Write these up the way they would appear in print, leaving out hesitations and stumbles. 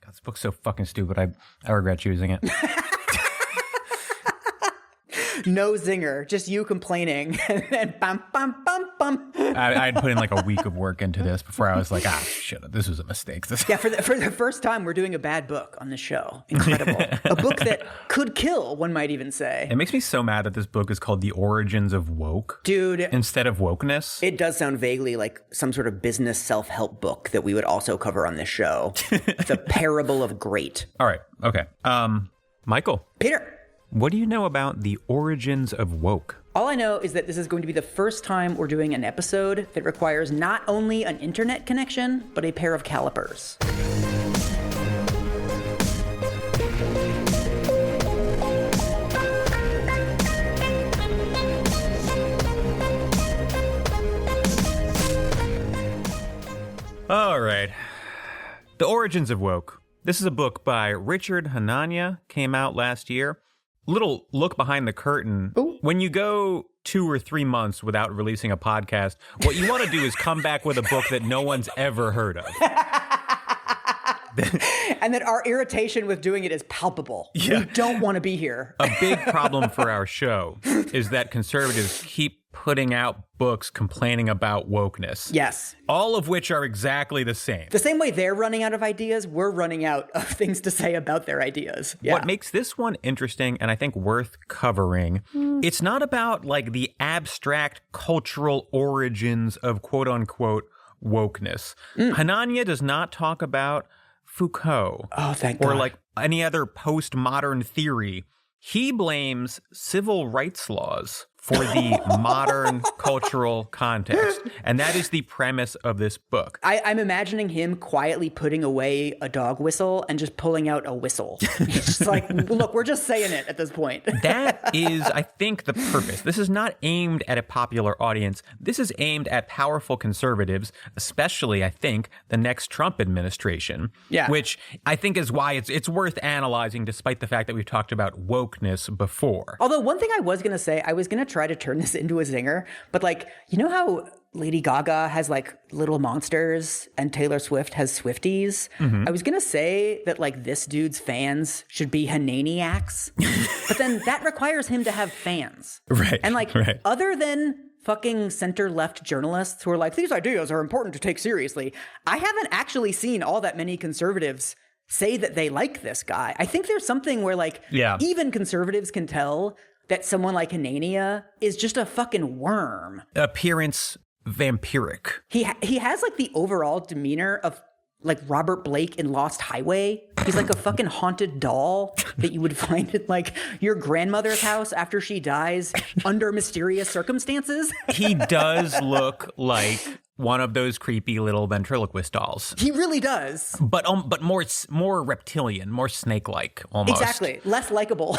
This book's so fucking stupid. I regret choosing it. No zinger, just you complaining, and then bum, bum, bum, bum. I'd put in like a week of work into this before I was like, shit, this was a mistake. Yeah, for the first time, we're doing a bad book on the show. Incredible. A book that could kill, one might even say. It makes me so mad that this book is called The Origins of Woke. Dude. Instead of Wokeness. It does sound vaguely like some sort of business self-help book that we would also cover on this show. The Parable of Great. All right. Okay. Michael. Peter. What do you know about the origins of woke? All I know is that this is going to be the first time we're doing an episode that requires not only an internet connection, but a pair of calipers. All right. The Origins of Woke. This is a book by Richard Hanania, came out last year. Little look behind the curtain. Ooh. When you go 2 or 3 months without releasing a podcast, what you want to do is come back with a book that no one's ever heard of. And that our irritation with doing it is palpable. Yeah. We don't want to be here. A big problem for our show is that conservatives keep putting out books complaining about wokeness. Yes. All of which are exactly the same. The same way they're running out of ideas, we're running out of things to say about their ideas. Yeah. What makes this one interesting and I think worth covering, it's not about like the abstract cultural origins of quote unquote wokeness. Hanania does not talk about Foucault. Oh, thank God. Or like any other postmodern theory. He blames civil rights laws for the modern cultural context. And that is the premise of this book. I'm imagining him quietly putting away a dog whistle and just pulling out a whistle. He's just like, look, we're just saying it at this point. That is, I think, the purpose. This is not aimed at a popular audience. This is aimed at powerful conservatives, especially, I think, the next Trump administration. Yeah. Which I think is why it's worth analyzing, despite the fact that we've talked about wokeness before. Although one thing I was going to say, I was going to try to turn this into a zinger, but like, you know how Lady Gaga has like little monsters and Taylor Swift has Swifties? Mm-hmm. I was going to say that like this dude's fans should be Hananiacs, but then that requires him to have fans. Right. And like, other than fucking center-left journalists who are like, these ideas are important to take seriously, I haven't actually seen all that many conservatives say that they like this guy. I think there's something where like, even conservatives can tell that someone like Hanania is just a fucking worm. Appearance vampiric. He has like the overall demeanor of like Robert Blake in Lost Highway. He's like a fucking haunted doll that you would find at like your grandmother's house after she dies under mysterious circumstances. He does look like one of those creepy little ventriloquist dolls. He really does. But more reptilian, more snake-like almost. Exactly. Less likable.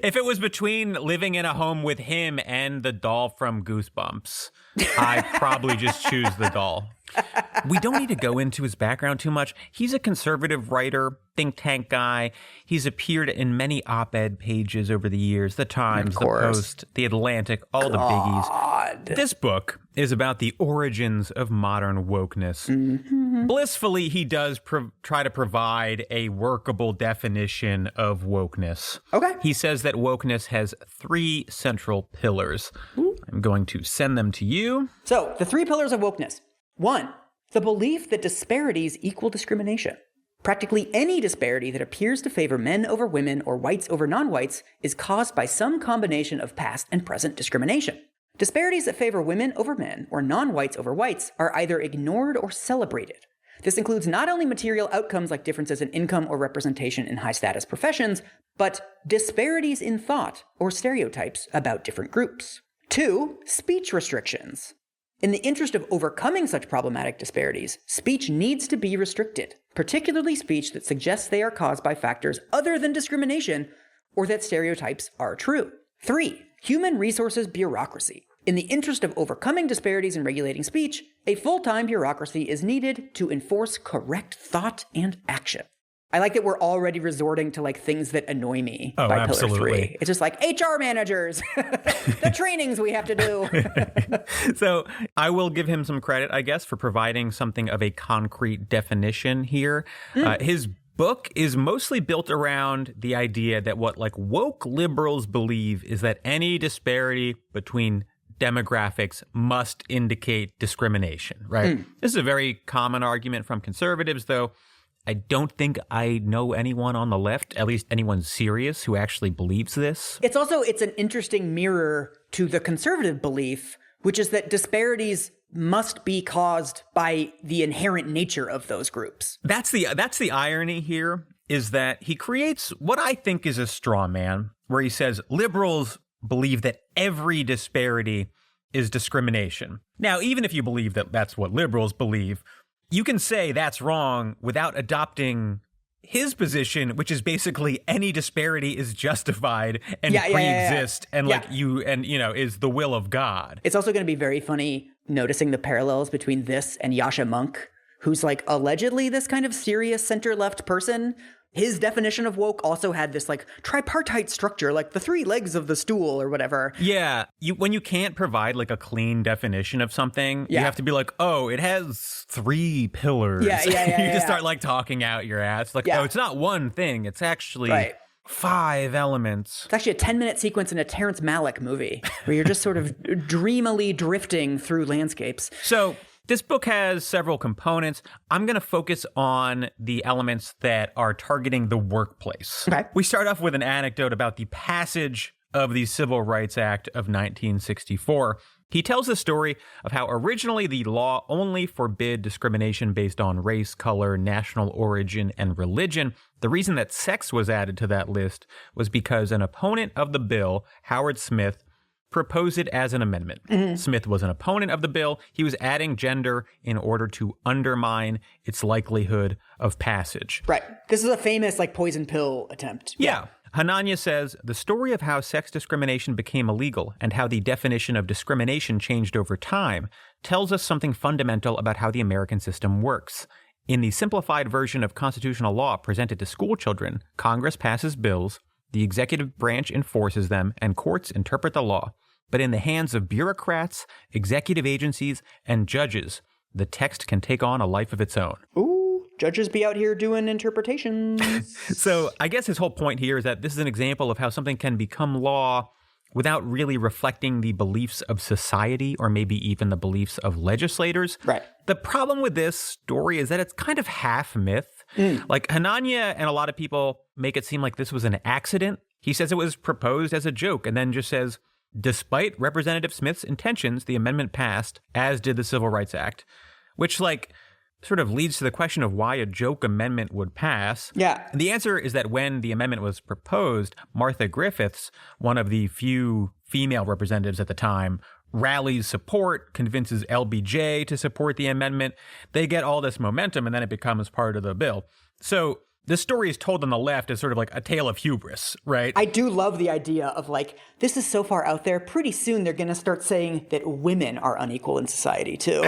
If it was between living in a home with him and the doll from Goosebumps, I'd probably just choose the doll. We don't need to go into his background too much. He's a conservative writer, think tank guy. He's appeared in many op-ed pages over the years. The Times, The Post, The Atlantic, all the biggies. This book is about the origins of modern wokeness. Mm-hmm. Blissfully, he does try to provide a workable definition of wokeness. Okay. He says that wokeness has 3 central pillars. Ooh. I'm going to send them to you. So, the 3 pillars of wokeness. 1, the belief that disparities equal discrimination. Practically any disparity that appears to favor men over women or whites over non-whites is caused by some combination of past and present discrimination. Disparities that favor women over men or non-whites over whites are either ignored or celebrated. This includes not only material outcomes like differences in income or representation in high-status professions, but disparities in thought or stereotypes about different groups. 2, speech restrictions. In the interest of overcoming such problematic disparities, speech needs to be restricted, particularly speech that suggests they are caused by factors other than discrimination or that stereotypes are true. 3, human resources bureaucracy. In the interest of overcoming disparities in regulating speech, a full-time bureaucracy is needed to enforce correct thought and action. I like that we're already resorting to like things that annoy me by absolutely. Pillar 3. It's just like HR managers, the trainings we have to do. So I will give him some credit, I guess, for providing something of a concrete definition here. His book is mostly built around the idea that what like woke liberals believe is that any disparity between demographics must indicate discrimination, right? This is a very common argument from conservatives, though. I don't think I know anyone on the left, at least anyone serious, who actually believes this. It's an interesting mirror to the conservative belief, which is that disparities must be caused by the inherent nature of those groups. That's the irony here, is that he creates what I think is a straw man, where he says liberals believe that every disparity is discrimination. Now, even if you believe that that's what liberals believe, you can say that's wrong without adopting his position, which is basically any disparity is justified and pre-exist and is the will of God. It's also going to be very funny noticing the parallels between this and Yasha Monk, who's like allegedly this kind of serious center-left person. His definition of woke also had this like tripartite structure, like the three legs of the stool or whatever. Yeah. When you can't provide like a clean definition of something, you have to be like, oh, it has 3 pillars. You just start like talking out your ass. Like, oh, it's not one thing. It's actually 5 elements. It's actually a 10-minute sequence in a Terrence Malick movie where you're just sort of dreamily drifting through landscapes. So this book has several components. I'm going to focus on the elements that are targeting the workplace. Okay. We start off with an anecdote about the passage of the Civil Rights Act of 1964. He tells the story of how originally the law only forbid discrimination based on race, color, national origin, and religion. The reason that sex was added to that list was because an opponent of the bill, Howard Smith, proposed it as an amendment. Smith was an opponent of the bill. He was adding gender in order to undermine its likelihood of passage. Right. This is a famous like poison pill attempt. Yeah. Hanania says, the story of how sex discrimination became illegal and how the definition of discrimination changed over time tells us something fundamental about how the American system works. In the simplified version of constitutional law presented to school children, Congress passes bills, the executive branch enforces them, and courts interpret the law. But in the hands of bureaucrats, executive agencies, and judges, the text can take on a life of its own. Ooh, judges be out here doing interpretations. So I guess his whole point here is that this is an example of how something can become law without really reflecting the beliefs of society or maybe even the beliefs of legislators. Right. The problem with this story is that it's kind of half myth. Like Hanania and a lot of people make it seem like this was an accident. He says it was proposed as a joke and then just says, despite Representative Smith's intentions, the amendment passed, as did the Civil Rights Act, which like sort of leads to the question of why a joke amendment would pass. Yeah. And the answer is that when the amendment was proposed, Martha Griffiths, one of the few female representatives at the time, rallies support, convinces LBJ to support the amendment. They get all this momentum and then it becomes part of the bill. So the story is told on the left as sort of like a tale of hubris, right? I do love the idea of like, this is so far out there, pretty soon they're going to start saying that women are unequal in society too.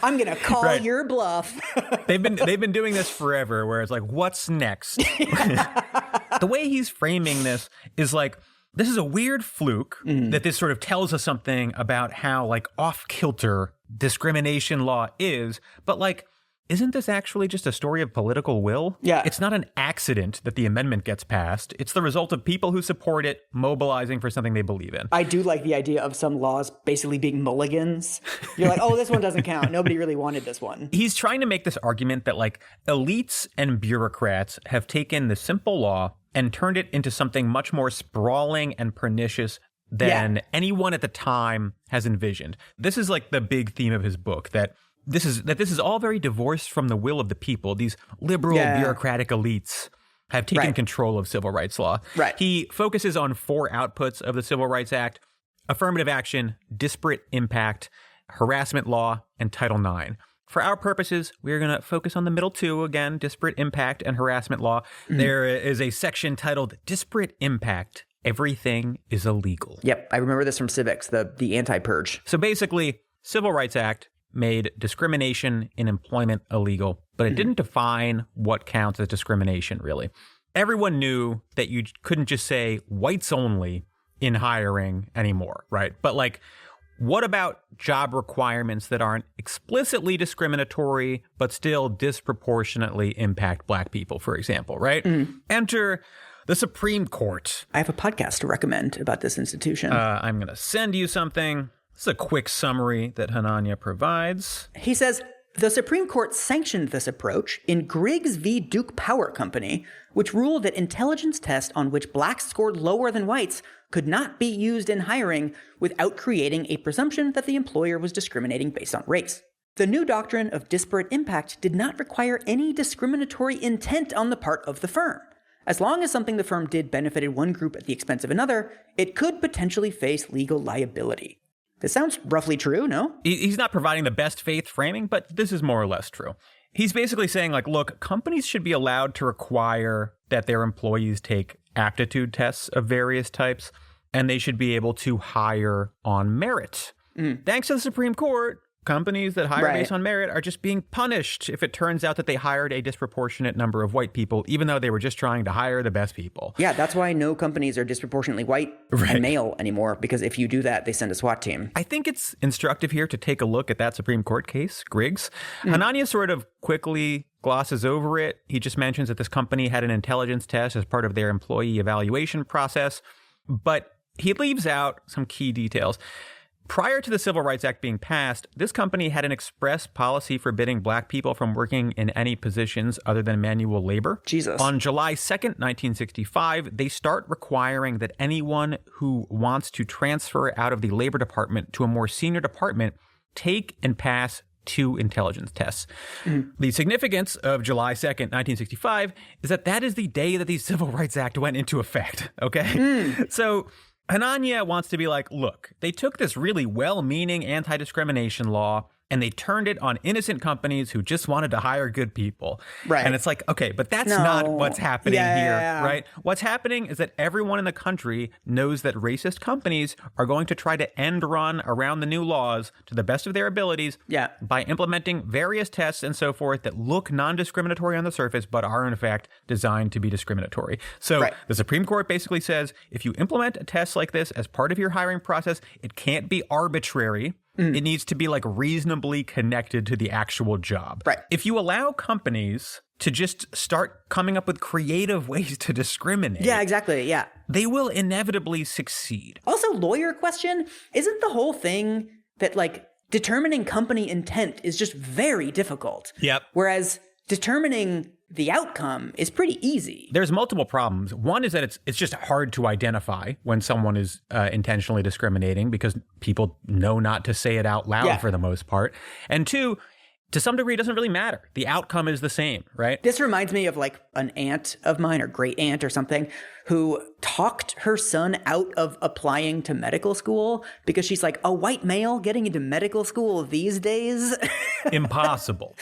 I'm going to call your bluff. They've been doing this forever, where it's like, what's next? The way he's framing this is like, this is a weird fluke that this sort of tells us something about how like off-kilter discrimination law is, but like, isn't this actually just a story of political will? Yeah. It's not an accident that the amendment gets passed. It's the result of people who support it mobilizing for something they believe in. I do like the idea of some laws basically being mulligans. You're like, oh, this one doesn't count. Nobody really wanted this one. He's trying to make this argument that like elites and bureaucrats have taken the simple law and turned it into something much more sprawling and pernicious than anyone at the time has envisioned. This is like the big theme of his book, that this is all very divorced from the will of the people. These liberal bureaucratic elites have taken control of civil rights law. Right. He focuses on 4 outputs of the Civil Rights Act: affirmative action, disparate impact, harassment law, and Title IX. For our purposes, we're going to focus on the middle 2 again, disparate impact and harassment law. There is a section titled Disparate Impact. Everything is illegal. Yep. I remember this from civics, the anti-purge. So basically, Civil Rights Act, made discrimination in employment illegal, but it didn't define what counts as discrimination, really. Everyone knew that you couldn't just say whites only in hiring anymore, right? But like, what about job requirements that aren't explicitly discriminatory, but still disproportionately impact Black people, for example, right? Enter the Supreme Court. I have a podcast to recommend about this institution. I'm going to send you something. This is a quick summary that Hanania provides. He says, the Supreme Court sanctioned this approach in Griggs v. Duke Power Company, which ruled that intelligence tests on which blacks scored lower than whites could not be used in hiring without creating a presumption that the employer was discriminating based on race. The new doctrine of disparate impact did not require any discriminatory intent on the part of the firm. As long as something the firm did benefited one group at the expense of another, it could potentially face legal liability. This sounds roughly true, no? He's not providing the best faith framing, but this is more or less true. He's basically saying, like, look, companies should be allowed to require that their employees take aptitude tests of various types, and they should be able to hire on merit. Thanks to the Supreme Court, companies that hire based on merit are just being punished if it turns out that they hired a disproportionate number of white people, even though they were just trying to hire the best people. Yeah, that's why no companies are disproportionately white and male anymore, because if you do that, they send a SWAT team. I think it's instructive here to take a look at that Supreme Court case, Griggs. Hanania sort of quickly glosses over it. He just mentions that this company had an intelligence test as part of their employee evaluation process, but he leaves out some key details. Prior to the Civil Rights Act being passed, this company had an express policy forbidding Black people from working in any positions other than manual labor. Jesus. On July 2nd, 1965, they start requiring that anyone who wants to transfer out of the labor department to a more senior department take and pass 2 intelligence tests. The significance of July 2nd, 1965 is that that is the day that the Civil Rights Act went into effect, okay? So Hanania wants to be like, look, they took this really well-meaning anti-discrimination law and they turned it on innocent companies who just wanted to hire good people. Right. And it's like, okay, but that's not what's happening here, right? What's happening is that everyone in the country knows that racist companies are going to try to end run around the new laws to the best of their abilities by implementing various tests and so forth that look non-discriminatory on the surface, but are in fact designed to be discriminatory. So the Supreme Court basically says, if you implement a test like this as part of your hiring process, it can't be arbitrary. It needs to be like reasonably connected to the actual job. Right. If you allow companies to just start coming up with creative ways to discriminate. Yeah, exactly. Yeah. They will inevitably succeed. Also, lawyer question, isn't the whole thing that like determining company intent is just very difficult? Yep. Whereas determining the outcome is pretty easy. There's multiple problems. One is that it's just hard to identify when someone is intentionally discriminating because people know not to say it out loud for the most part. And 2, to some degree, it doesn't really matter. The outcome is the same, right? This reminds me of like an aunt of mine or great aunt or something who talked her son out of applying to medical school because she's like, a white male getting into medical school these days? Impossible.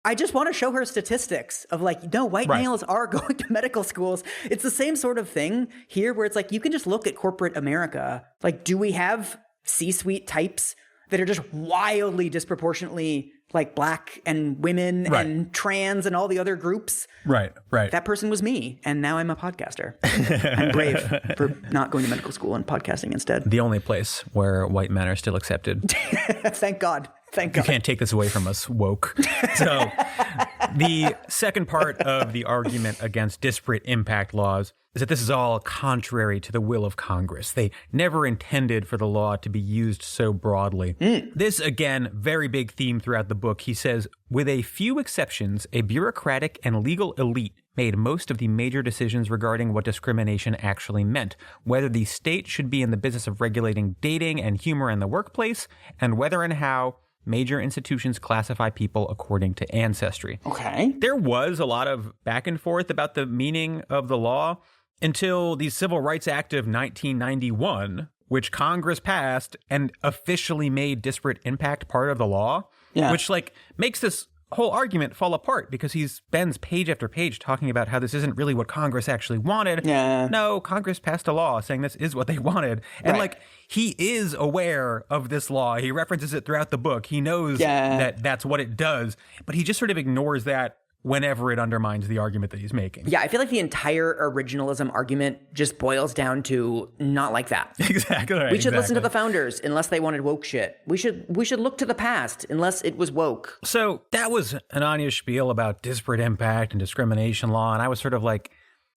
I just want to show her statistics of like, no, white males are going to medical schools. It's the same sort of thing here where it's like, you can just look at corporate America. Like, do we have C-suite types that are just wildly disproportionately like Black and women and trans and all the other groups? Right. That person was me, and now I'm a podcaster. I'm brave for not going to medical school and podcasting instead. The only place where white men are still accepted. Thank God. Thank God. You can't take this away from us, woke. So the second part of the argument against disparate impact laws is that this is all contrary to the will of Congress. They never intended for the law to be used so broadly. This, again, very big theme throughout the book. He says, with a few exceptions, a bureaucratic and legal elite made most of the major decisions regarding what discrimination actually meant, whether the state should be in the business of regulating dating and humor in the workplace, and whether and how major institutions classify people according to ancestry. Okay. There was a lot of back and forth about the meaning of the law until the Civil Rights Act of 1991, which Congress passed and officially made disparate impact part of the law, which like makes this whole argument fall apart because he spends page after page talking about how this isn't really what Congress actually wanted. Yeah. No, Congress passed a law saying this is what they wanted. And like, he is aware of this law. He references it throughout the book. He knows that that's what it does, but he just sort of ignores that whenever it undermines the argument that he's making. Yeah, I feel like the entire originalism argument just boils down to not like that. Exactly right. We should listen to the founders unless they wanted woke shit. We should look to the past unless it was woke. So that was Hananiah's spiel about disparate impact and discrimination law. And I was sort of like,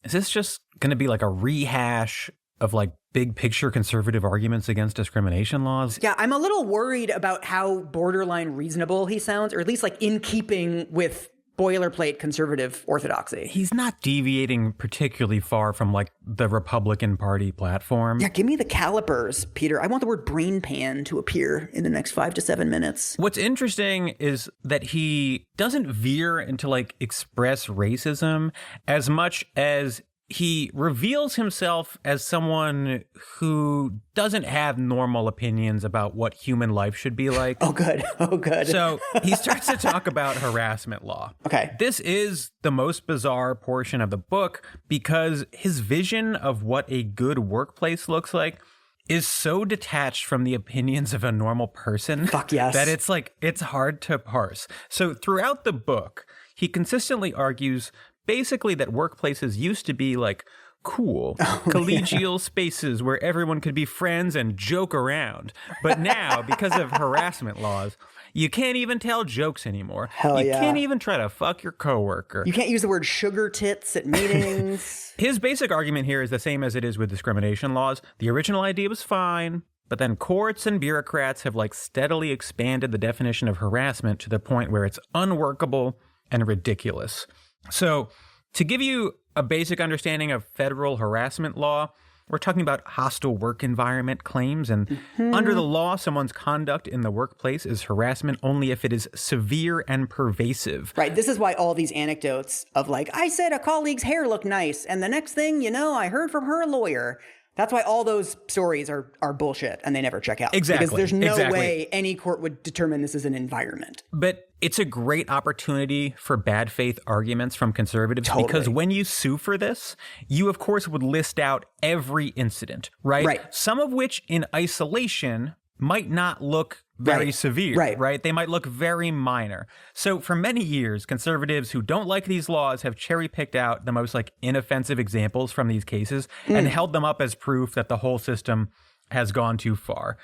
is this just going to be like a rehash of like big picture conservative arguments against discrimination laws? Yeah, I'm a little worried about how borderline reasonable he sounds, or at least like in keeping with boilerplate conservative orthodoxy. He's not deviating particularly far from like the Republican Party platform. Yeah, give me the calipers, Peter. I want the word brain pan to appear in the next 5 to 7 minutes. What's interesting is that he doesn't veer into like express racism as much as he reveals himself as someone who doesn't have normal opinions about what human life should be like. Oh, good. Oh, good. So he starts to talk about harassment law. Okay. This is the most bizarre portion of the book because his vision of what a good workplace looks like is so detached from the opinions of a normal person. Fuck yes. That it's like, it's hard to parse. So throughout the book, he consistently argues basically that workplaces used to be like cool, collegial spaces where everyone could be friends and joke around. But now, because of harassment laws, you can't even tell jokes anymore. You can't even try to fuck your coworker. You can't use the word sugar tits at meetings. His basic argument here is the same as it is with discrimination laws. The original idea was fine, but then courts and bureaucrats have like steadily expanded the definition of harassment to the point where it's unworkable and ridiculous. So to give you a basic understanding of federal harassment law, we're talking about hostile work environment claims. And under the law, someone's conduct in the workplace is harassment only if it is severe and pervasive. Right. This is why all these anecdotes of like, I said a colleague's hair looked nice, and the next thing you know, I heard from her lawyer. That's why all those stories are bullshit and they never check out. Exactly. Because there's no way any court would determine this is an environment. But it's a great opportunity for bad faith arguments from conservatives because when you sue for this, you of course would list out every incident, right? Some of which in isolation might not look very severe, right? They might look very minor. So for many years, conservatives who don't like these laws have cherry-picked out the most like inoffensive examples from these cases and held them up as proof that the whole system has gone too far.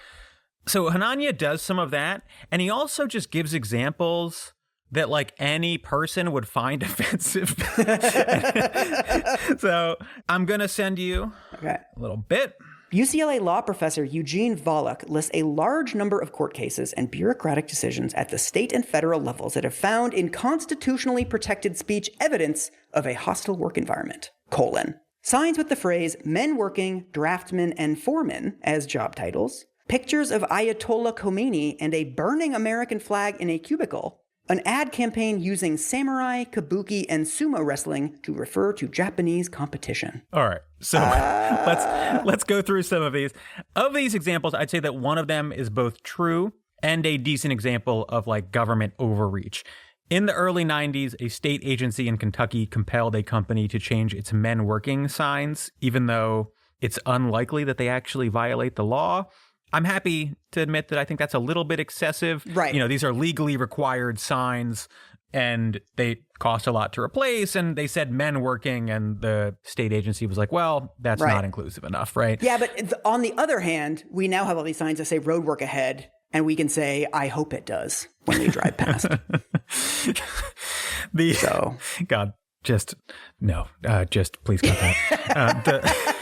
So Hananiah does some of that, and he also just gives examples that like any person would find offensive. So I'm going to send you a little bit. UCLA law professor Eugene Volokh lists a large number of court cases and bureaucratic decisions at the state and federal levels that have found in constitutionally protected speech evidence of a hostile work environment, signs with the phrase men working, draftsmen, and foremen as job titles, pictures of Ayatollah Khomeini and a burning American flag in a cubicle, an ad campaign using samurai, kabuki, and sumo wrestling to refer to Japanese competition. All right. So let's go through some of these. Of these examples, I'd say that one of them is both true and a decent example of like government overreach. In the early 90s, a state agency in Kentucky compelled a company to change its men working signs, even though it's unlikely that they actually violate the law. I'm happy to admit that I think that's a little bit excessive. Right. You know, these are legally required signs and they cost a lot to replace. And they said men working and the state agency was like, well, that's not inclusive enough, right? Yeah, but on the other hand, we now have all these signs that say road work ahead. And we can say, I hope it does when we drive past. God, just please cut that.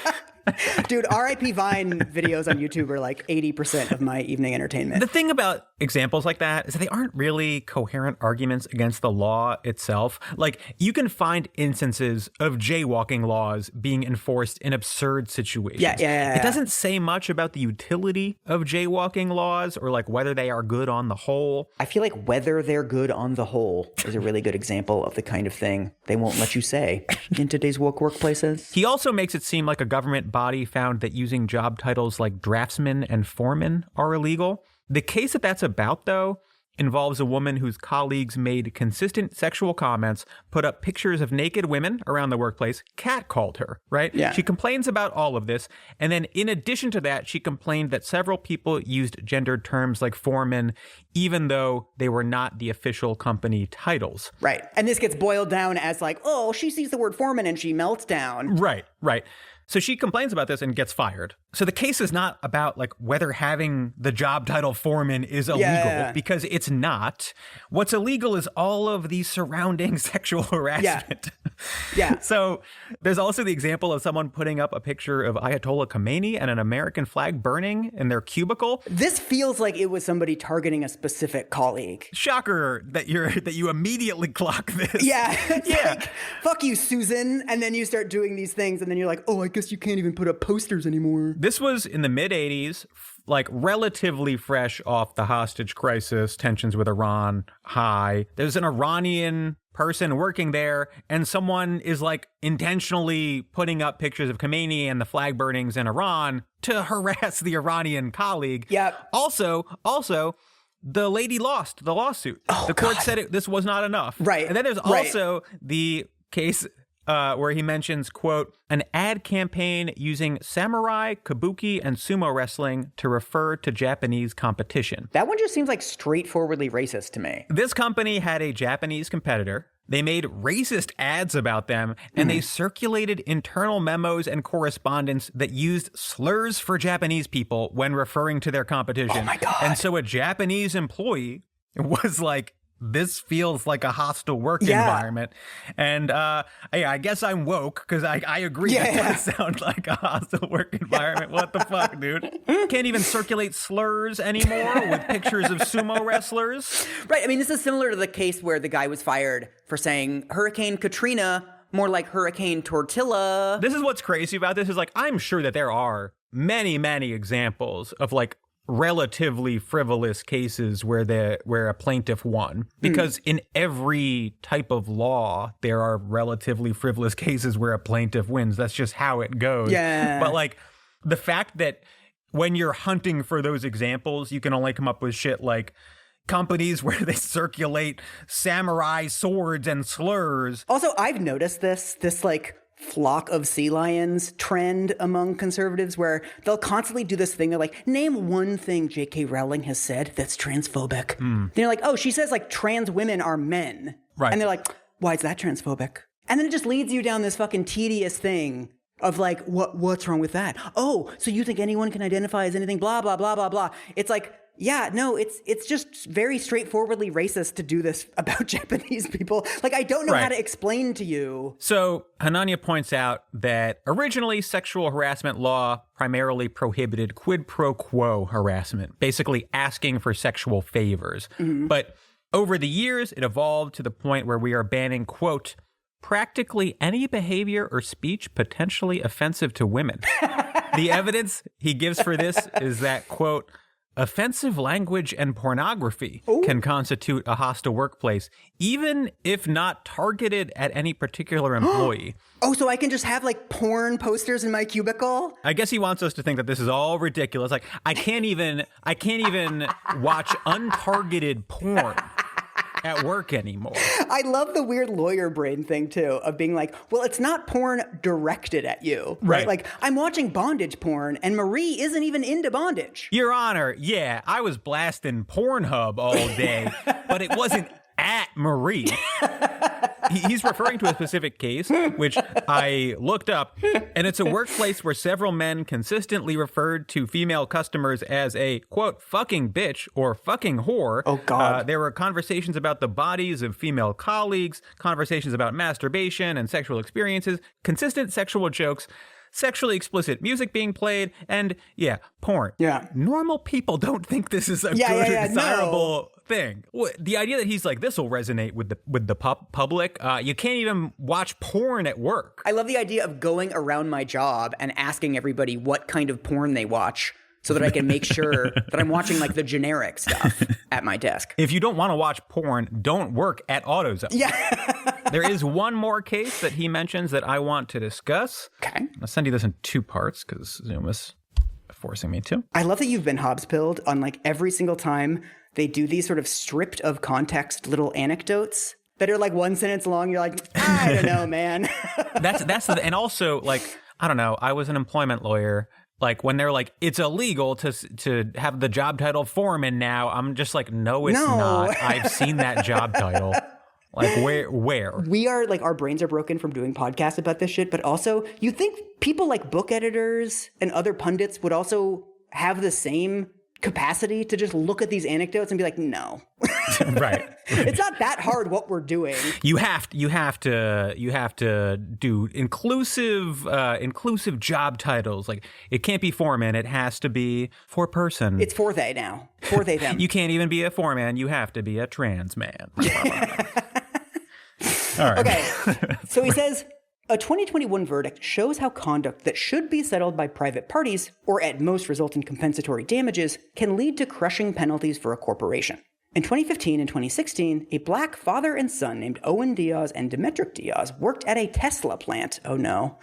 Dude, RIP Vine videos on YouTube are like 80% of my evening entertainment. The thing about examples like that is that they aren't really coherent arguments against the law itself. Like, you can find instances of jaywalking laws being enforced in absurd situations. Yeah. It doesn't say much about the utility of jaywalking laws or like whether they are good on the whole. I feel like whether they're good on the whole is a really good example of the kind of thing they won't let you say in today's woke workplaces. He also makes it seem like a government body found that using job titles like draftsman and foreman are illegal. The case that that's about, though, involves a woman whose colleagues made consistent sexual comments, put up pictures of naked women around the workplace, catcalled her, right? Yeah. She complains about all of this. And then in addition to that, she complained that several people used gendered terms like foreman, even though they were not the official company titles. Right. And this gets boiled down as like, oh, she sees the word foreman and she melts down. Right. So she complains about this and gets fired. So the case is not about like whether having the job title foreman is illegal, because it's not. What's illegal is all of the surrounding sexual harassment. Yeah. So there's also the example of someone putting up a picture of Ayatollah Khomeini and an American flag burning in their cubicle. This feels like it was somebody targeting a specific colleague. Shocker that you immediately clock this. Yeah. Like, fuck you, Susan. And then you start doing these things and then you're like, oh, I guess you can't even put up posters anymore. This was in the mid-'80s, like relatively fresh off the hostage crisis, tensions with Iran high. There's an Iranian person working there, and someone is like intentionally putting up pictures of Khomeini and the flag burnings in Iran to harass the Iranian colleague. Yep. Also, the lady lost the lawsuit. The court said this was not enough. Right. And then there's also the case where he mentions, quote, an ad campaign using samurai, kabuki, and sumo wrestling to refer to Japanese competition. That one just seems like straightforwardly racist to me. This company had a Japanese competitor. They made racist ads about them, and they circulated internal memos and correspondence that used slurs for Japanese people when referring to their competition. Oh my God. And so a Japanese employee was like, this feels like a hostile work environment. And I guess I'm woke because I agree that does sound like a hostile work environment. What the fuck, dude? Can't even circulate slurs anymore with pictures of sumo wrestlers. Right. I mean, this is similar to the case where the guy was fired for saying Hurricane Katrina, more like Hurricane Tortilla. This is what's crazy about this is like, I'm sure that there are many, many examples of like relatively frivolous cases where a plaintiff won, because in every type of law there are relatively frivolous cases where a plaintiff wins. That's just how it goes. But like the fact that when you're hunting for those examples, you can only come up with shit like companies where they circulate samurai swords and slurs. Also, I've noticed this like flock of sea lions trend among conservatives where they'll constantly do this thing of like, name one thing J.K. Rowling has said that's transphobic. Then you're like, oh, she says like trans women are men. Right. And they're like, why is that transphobic? And then it just leads you down this fucking tedious thing of like, what's wrong with that? Oh, so you think anyone can identify as anything, blah, blah, blah, blah, blah. It's like, yeah, no, it's just very straightforwardly racist to do this about Japanese people. Like, I don't know how to explain to you. So Hanania points out that originally sexual harassment law primarily prohibited quid pro quo harassment, basically asking for sexual favors. But over the years, it evolved to the point where we are banning, quote, practically any behavior or speech potentially offensive to women. The evidence he gives for this is that, quote, offensive language and pornography can constitute a hostile workplace, even if not targeted at any particular employee. Oh, so I can just have like porn posters in my cubicle? I guess he wants us to think that this is all ridiculous. Like, I can't even watch untargeted porn at work anymore. I love the weird lawyer brain thing too, of being like, well, it's not porn directed at you, right? Like, I'm watching bondage porn and Marie isn't even into bondage. Your Honor, yeah, I was blasting Pornhub all day, but it wasn't at Marie. He's referring to a specific case, which I looked up, and it's a workplace where several men consistently referred to female customers as a, quote, fucking bitch or fucking whore. Oh, God. There were conversations about the bodies of female colleagues, conversations about masturbation and sexual experiences, consistent sexual jokes, sexually explicit music being played, and, porn. Yeah. Normal people don't think this is a good or desirable thing. The idea that he's like, this will resonate with the public. You can't even watch porn at work. I love the idea of going around my job and asking everybody what kind of porn they watch so that I can make sure that I'm watching like the generic stuff at my desk. If you don't want to watch porn, don't work at AutoZone. Yeah. There is one more case that he mentions that I want to discuss. Okay. I'll send you this in 2 parts because Zoom is forcing me to. I love that you've been Hobbs-pilled on like every single time they do these sort of stripped of context little anecdotes that are like one sentence long. You're like, I don't know, man. And also, like, I don't know, I was an employment lawyer. Like, when they're like, it's illegal to have the job title foreman now, I'm just like, no, it's not. I've seen that job title. Like, where? We are, like, our brains are broken from doing podcasts about this shit, but also, you think people like book editors and other pundits would also have the same capacity to just look at these anecdotes and be like, no. Right. It's not that hard what we're doing. You have to do inclusive job titles. Like, it can't be foreman. It has to be for person. It's for they now. For they them. You can't even be a foreman. You have to be a trans man. All right. Okay. So he says, a 2021 verdict shows how conduct that should be settled by private parties, or at most result in compensatory damages, can lead to crushing penalties for a corporation. In 2015 and 2016, a black father and son named Owen Diaz and Demetric Diaz worked at a Tesla plant. Oh no.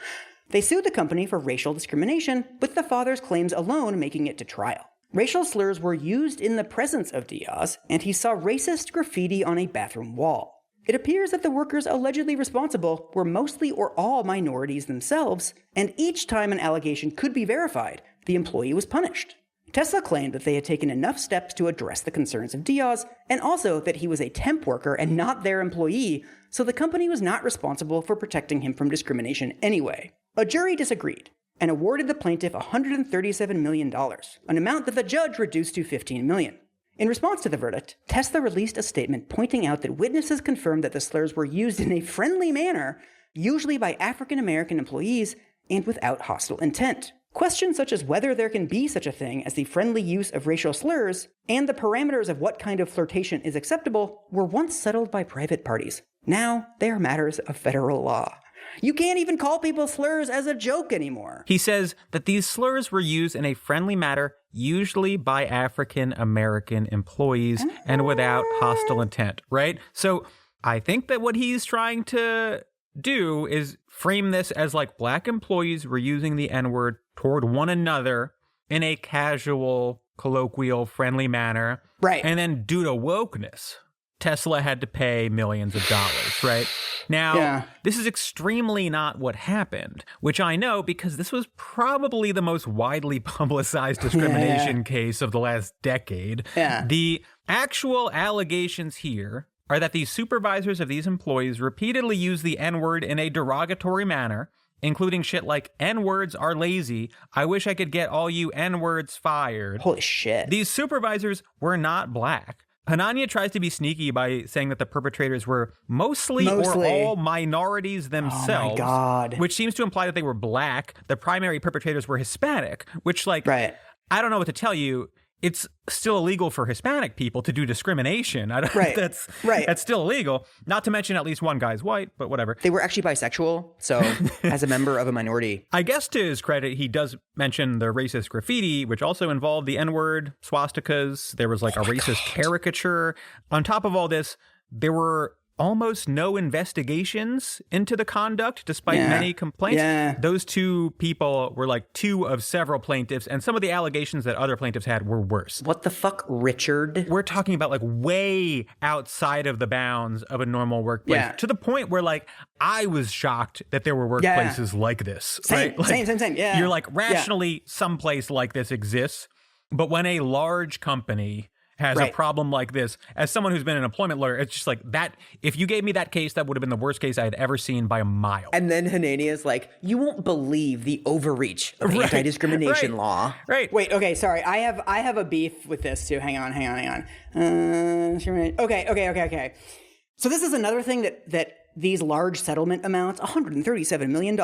They sued the company for racial discrimination, with the father's claims alone making it to trial. Racial slurs were used in the presence of Diaz, and he saw racist graffiti on a bathroom wall. It appears that the workers allegedly responsible were mostly or all minorities themselves, and each time an allegation could be verified, the employee was punished. Tesla claimed that they had taken enough steps to address the concerns of Diaz, and also that he was a temp worker and not their employee, so the company was not responsible for protecting him from discrimination anyway. A jury disagreed and awarded the plaintiff $137 million, an amount that the judge reduced to $15 million. In response to the verdict, Tesla released a statement pointing out that witnesses confirmed that the slurs were used in a friendly manner, usually by African American employees, and without hostile intent. Questions such as whether there can be such a thing as the friendly use of racial slurs and the parameters of what kind of flirtation is acceptable were once settled by private parties. Now they are matters of federal law. You can't even call people slurs as a joke anymore. He says that these slurs were used in a friendly manner, usually by African American employees and without hostile intent, right? So I think that what he's trying to do is frame this as like black employees were using the N-word toward one another in a casual, colloquial, friendly manner. Right. And then due to wokeness, Tesla had to pay millions of dollars, right? Now, This is extremely not what happened, which I know because this was probably the most widely publicized discrimination case of the last decade. Yeah. The actual allegations here are that the supervisors of these employees repeatedly use the N-word in a derogatory manner, including shit like, N-words are lazy. I wish I could get all you N-words fired. Holy shit. These supervisors were not black. Hanania tries to be sneaky by saying that the perpetrators were mostly or all minorities themselves. Oh my God. Which seems to imply that they were black. The primary perpetrators were Hispanic, which, like, I don't know what to tell you. It's still illegal for Hispanic people to do discrimination. That's still illegal. Not to mention at least one guy's white, but whatever. They were actually bisexual, so as a member of a minority. I guess to his credit, he does mention the racist graffiti, which also involved the N-word, swastikas. There was like a racist caricature. On top of all this, there were almost no investigations into the conduct, despite many complaints. Those two people were like two of several plaintiffs, and some of the allegations that other plaintiffs had were worse. What the fuck, Richard? We're talking about like way outside of the bounds of a normal workplace, to the point where like I was shocked that there were workplaces like this. Same. Yeah. You're like, rationally, someplace like this exists, but when a large company has a problem like this, as someone who's been an employment lawyer, it's just like that. If you gave me that case, that would have been the worst case I had ever seen by a mile. And then Hanania's like, you won't believe the overreach of anti-discrimination law. Right. Wait, okay, sorry. I have a beef with this too. Hang on. Okay. So this is another thing that these large settlement amounts, $137 million,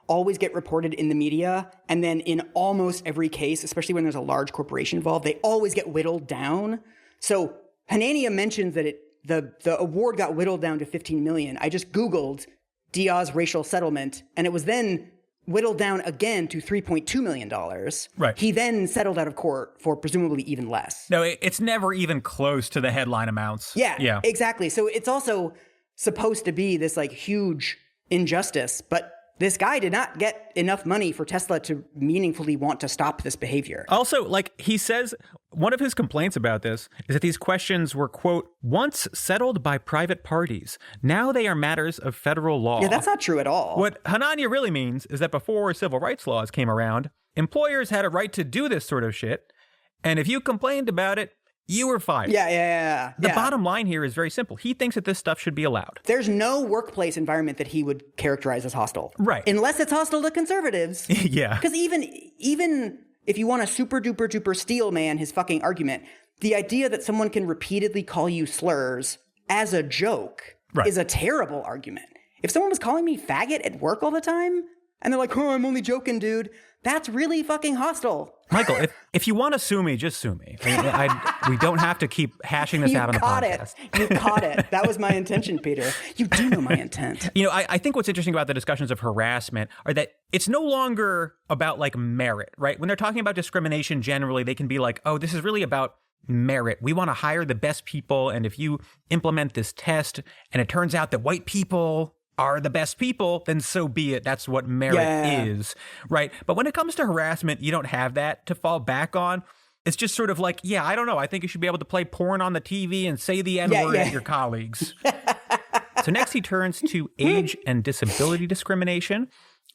always get reported in the media. And then in almost every case, especially when there's a large corporation involved, they always get whittled down. So Hanania mentions that the award got whittled down to $15 million. I just Googled Diaz racial settlement, and it was then whittled down again to $3.2 million. Right. He then settled out of court for presumably even less. No, it's never even close to the headline amounts. Yeah, exactly. So it's also supposed to be this like huge injustice, but this guy did not get enough money for Tesla to meaningfully want to stop this behavior. Also, like he says, one of his complaints about this is that these questions were, quote, once settled by private parties. Now they are matters of federal law. Yeah, that's not true at all. What Hanania really means is that before civil rights laws came around, employers had a right to do this sort of shit. And if you complained about it, you were fired. Yeah. The bottom line here is very simple. He thinks that this stuff should be allowed. There's no workplace environment that he would characterize as hostile. Right. Unless it's hostile to conservatives. Yeah. Because even if you want to super duper duper steel man his fucking argument, the idea that someone can repeatedly call you slurs as a joke is a terrible argument. If someone was calling me faggot at work all the time, and they're like, oh, I'm only joking, dude, that's really fucking hostile. Michael, if you want to sue me, just sue me. We don't have to keep hashing this out on the podcast. You caught it. That was my intention, Peter. You do know my intent. You know, I think what's interesting about the discussions of harassment are that it's no longer about like merit, right? When they're talking about discrimination generally, they can be like, oh, this is really about merit. We want to hire the best people. And if you implement this test and it turns out that white people are the best people, then so be it. That's what merit is, right? But when it comes to harassment, you don't have that to fall back on. It's just sort of like, I don't know. I think you should be able to play porn on the TV and say the N-word at your colleagues. So next he turns to age and disability discrimination.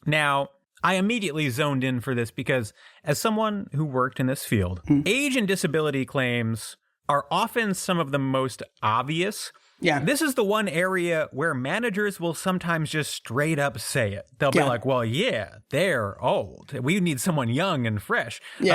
Now, I immediately zoned in for this because as someone who worked in this field, age and disability claims are often some of the most obvious. Yeah. This is the one area where managers will sometimes just straight up say it. They'll be like, well, they're old. We need someone young and fresh. They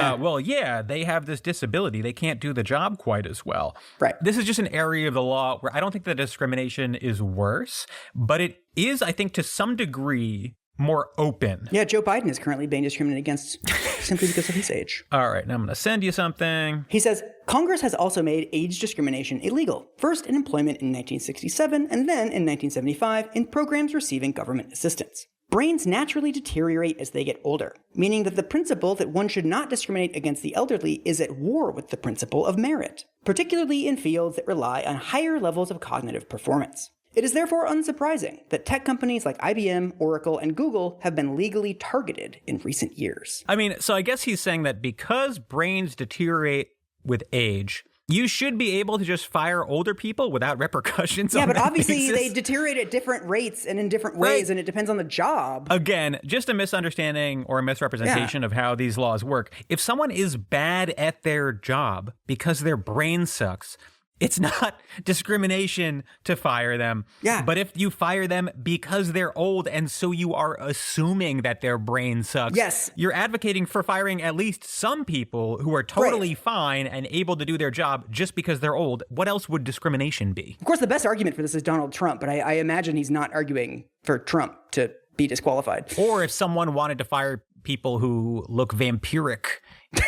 have this disability. They can't do the job quite as well. Right. This is just an area of the law where I don't think the discrimination is worse, but it is, I think, to some degree more open. Yeah, Joe Biden is currently being discriminated against simply because of his age. All right, now I'm going to send you something. He says, Congress has also made age discrimination illegal, first in employment in 1967 and then in 1975 in programs receiving government assistance. Brains naturally deteriorate as they get older, meaning that the principle that one should not discriminate against the elderly is at war with the principle of merit, particularly in fields that rely on higher levels of cognitive performance. It is therefore unsurprising that tech companies like IBM, Oracle, and Google have been legally targeted in recent years. I mean, so I guess he's saying that because brains deteriorate with age, you should be able to just fire older people without repercussions. Yeah, but obviously they deteriorate at different rates and in different ways, and it depends on the job. Again, just a misunderstanding or a misrepresentation of how these laws work. If someone is bad at their job because their brain sucks, it's not discrimination to fire them. Yeah. But if you fire them because they're old and so you are assuming that their brain sucks, you're advocating for firing at least some people who are totally fine and able to do their job just because they're old. What else would discrimination be? Of course, the best argument for this is Donald Trump, but I imagine he's not arguing for Trump to be disqualified. Or if someone wanted to fire people who look vampiric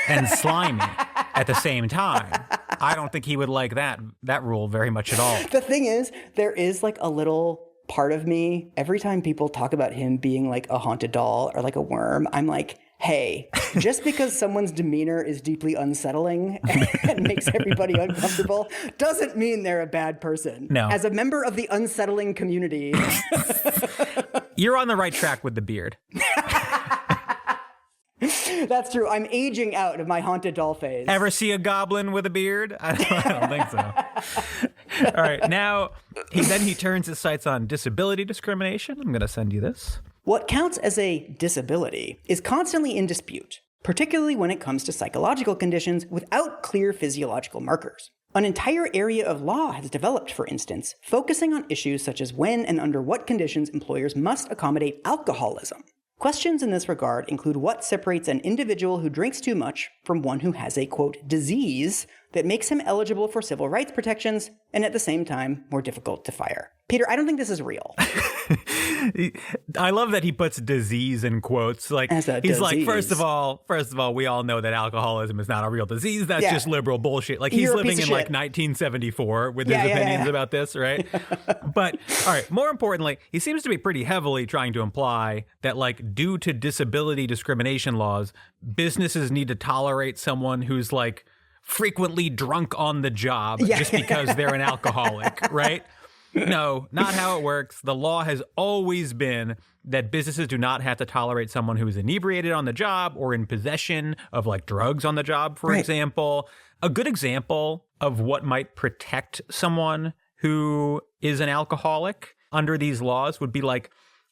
and slimy at the same time, I don't think he would like that rule very much at all. The thing is, there is like a little part of me, every time people talk about him being like a haunted doll or like a worm, I'm like, hey, just because someone's demeanor is deeply unsettling and makes everybody uncomfortable doesn't mean they're a bad person. No. As a member of the unsettling community. You're on the right track with the beard. That's true. I'm aging out of my haunted doll phase. Ever see a goblin with a beard? I don't think so. All right. Now, he turns his sights on disability discrimination. I'm going to send you this. What counts as a disability is constantly in dispute, particularly when it comes to psychological conditions without clear physiological markers. An entire area of law has developed, for instance, focusing on issues such as when and under what conditions employers must accommodate alcoholism. Questions in this regard include what separates an individual who drinks too much from one who has a, quote, disease that makes him eligible for civil rights protections and at the same time more difficult to fire. Peter, I don't think this is real. I love that he puts disease in quotes. Like he's disease. Like, first of all, we all know that alcoholism is not a real disease. That's just liberal bullshit. Like he's living in like 1974 with his opinions about this, right? But all right, more importantly, he seems to be pretty heavily trying to imply that like due to disability discrimination laws, businesses need to tolerate someone who's like frequently drunk on the job just because they're an alcoholic, right? No, not how it works. The law has always been that businesses do not have to tolerate someone who is inebriated on the job or in possession of like drugs on the job, for example. A good example of what might protect someone who is an alcoholic under these laws would be like,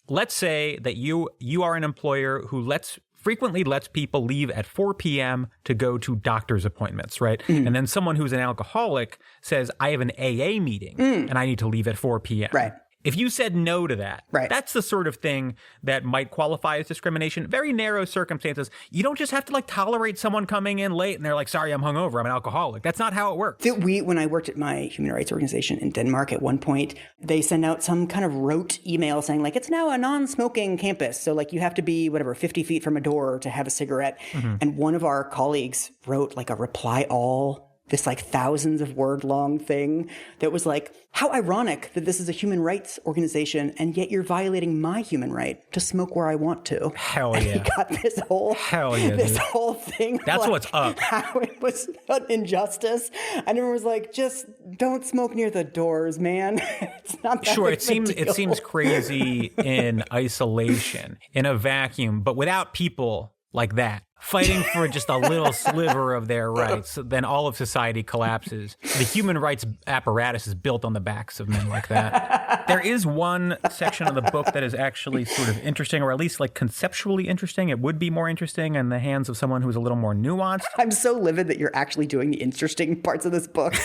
let's say that you are an employer who frequently lets people leave at 4 p.m. to go to doctor's appointments, right? And then someone who's an alcoholic says, I have an AA meeting and I need to leave at 4 p.m. Right. If you said no to that, that's the sort of thing that might qualify as discrimination. Very narrow circumstances. You don't just have to like tolerate someone coming in late and they're like, sorry, I'm hungover, I'm an alcoholic. That's not how it works. When I worked at my human rights organization in Denmark at one point, they sent out some kind of rote email saying like, it's now a non-smoking campus. So like you have to be 50 feet from a door to have a cigarette. And one of our colleagues wrote like a reply all, this like thousands of word long thing that was like, how ironic that this is a human rights organization and yet you're violating my human right to smoke where I want to. Hell yeah. And he got this whole thing. That's like, what's up. How it was an injustice. And everyone was like, just don't smoke near the doors, man. It's not that Sure, big of a deal. it seems crazy in isolation, in a vacuum, but without people like that fighting for just a little sliver of their rights, then all of society collapses. The human rights apparatus is built on the backs of men like that. There is one section of the book that is actually sort of interesting, or at least like conceptually interesting. It would be more interesting in the hands of someone who's a little more nuanced. I'm so livid that you're actually doing the interesting parts of this book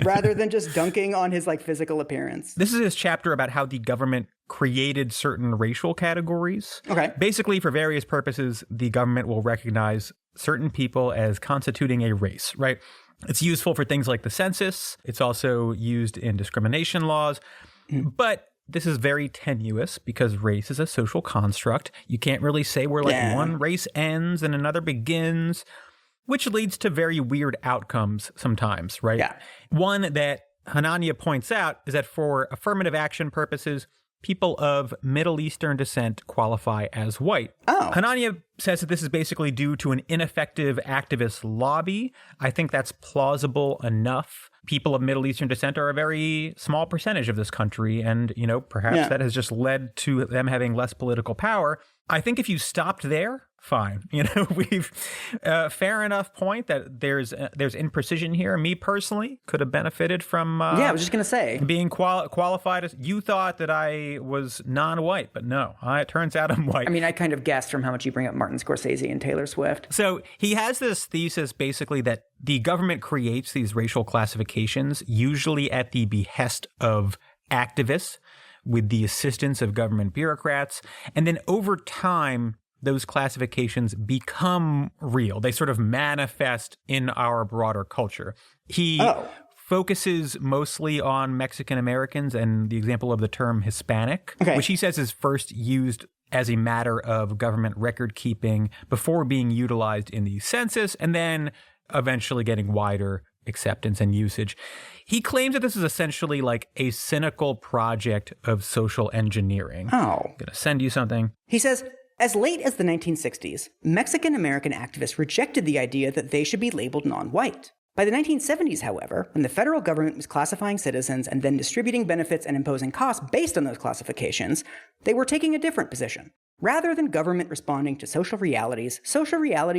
rather than just dunking on his like physical appearance. This is his chapter about how the government created certain racial categories. Okay. Basically, for various purposes, the government will recognize certain people as constituting a race, right? It's useful for things like the census. It's also used in discrimination laws. But this is very tenuous because race is a social construct. You can't really say where like one race ends and another begins, which leads to very weird outcomes sometimes, right? Yeah. One that Hanania points out is that for affirmative action purposes, people of Middle Eastern descent qualify as white. Oh. Hanania says that this is basically due to an ineffective activist lobby. I think that's plausible enough. People of Middle Eastern descent are a very small percentage of this country, and, perhaps that has just led to them having less political power. I think if you stopped there, fine. We've fair enough point that there's imprecision here. Me personally could have benefited from I was just going to say being qualified as you thought that I was non-white, but no, it turns out I'm white. I mean, I kind of guessed from how much you bring up Martin Scorsese and Taylor Swift. So he has this thesis basically that the government creates these racial classifications usually at the behest of activists with the assistance of government bureaucrats. And then over time, those classifications become real. They sort of manifest in our broader culture. He focuses mostly on Mexican Americans and the example of the term Hispanic, which he says is first used as a matter of government record keeping before being utilized in the census and then eventually getting wider acceptance and usage. He claims that this is essentially like a cynical project of social engineering. Oh. I'm going to send you something. He says, as late as the 1960s, Mexican-American activists rejected the idea that they should be labeled non-white. By the 1970s, however, when the federal government was classifying citizens and then distributing benefits and imposing costs based on those classifications, they were taking a different position. Rather than government responding to social realities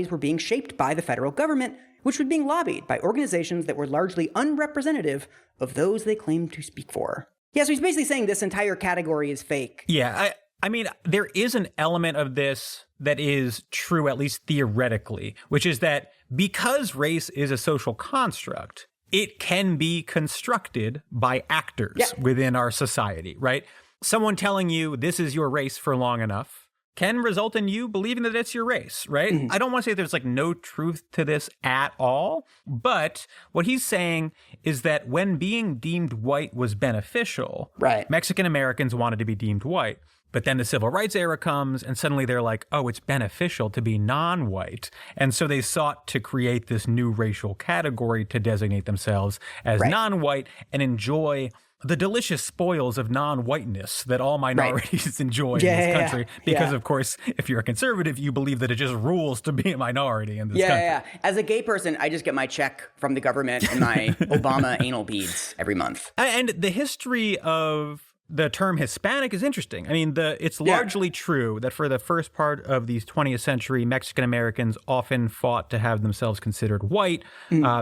were being shaped by the federal government, which was being lobbied by organizations that were largely unrepresentative of those they claimed to speak for. Yeah, so he's basically saying this entire category is fake. Yeah, I mean, there is an element of this that is true, at least theoretically, which is that because race is a social construct, it can be constructed by actors within our society, right? Someone telling you this is your race for long enough can result in you believing that it's your race, right? I don't want to say there's like no truth to this at all, but what he's saying is that when being deemed white was beneficial, Mexican Americans wanted to be deemed white. But then the civil rights era comes and suddenly they're like, oh, it's beneficial to be non-white. And so they sought to create this new racial category to designate themselves as non-white and enjoy the delicious spoils of non-whiteness that all minorities enjoy in this country. Because, of course, if you're a conservative, you believe that it just rules to be a minority in this country. Yeah. As a gay person, I just get my check from the government and my Obama anal beads every month. And the history of the term Hispanic is interesting. I mean, it's largely true that for the first part of these 20th century, Mexican Americans often fought to have themselves considered white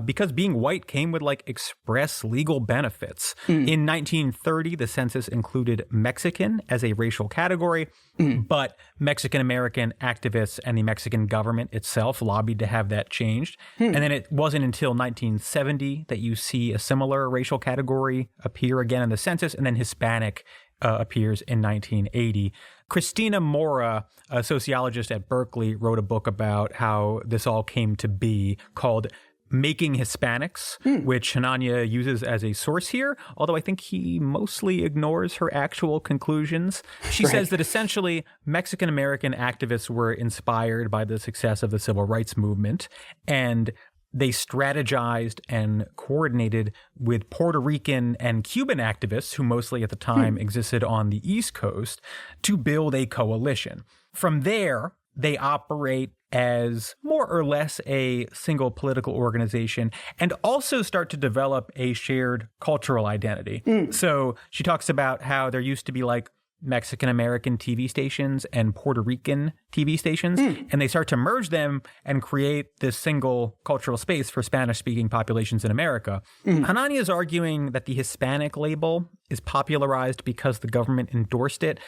because being white came with like express legal benefits. In 1930, the census included Mexican as a racial category, but Mexican American activists and the Mexican government itself lobbied to have that changed. And then it wasn't until 1970 that you see a similar racial category appear again in the census, and then Hispanic appears in 1980. Christina Mora, a sociologist at Berkeley, wrote a book about how this all came to be called Making Hispanics, which Hanania uses as a source here, although I think he mostly ignores her actual conclusions. She says that essentially Mexican American activists were inspired by the success of the civil rights movement, and they strategized and coordinated with Puerto Rican and Cuban activists, who mostly at the time existed on the East Coast, to build a coalition. From there, they operate as more or less a single political organization and also start to develop a shared cultural identity. So she talks about how there used to be like Mexican-American TV stations and Puerto Rican TV stations, and they start to merge them and create this single cultural space for Spanish-speaking populations in America. Hanania is arguing that the Hispanic label is popularized because the government endorsed it.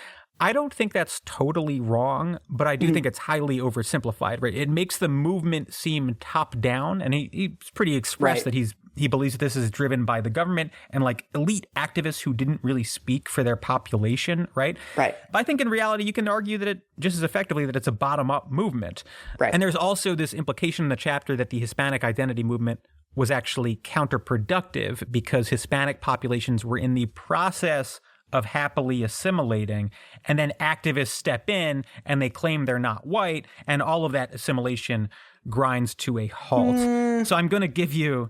I don't think that's totally wrong, but I do think it's highly oversimplified, right? It makes the movement seem top-down, and he's pretty expressed that he believes that this is driven by the government and like elite activists who didn't really speak for their population, right? But I think in reality, you can argue that it just as effectively that it's a bottom-up movement. And there's also this implication in the chapter that the Hispanic identity movement was actually counterproductive because Hispanic populations were in the process of happily assimilating, and then activists step in and they claim they're not white, and all of that assimilation grinds to a halt. So I'm going to give you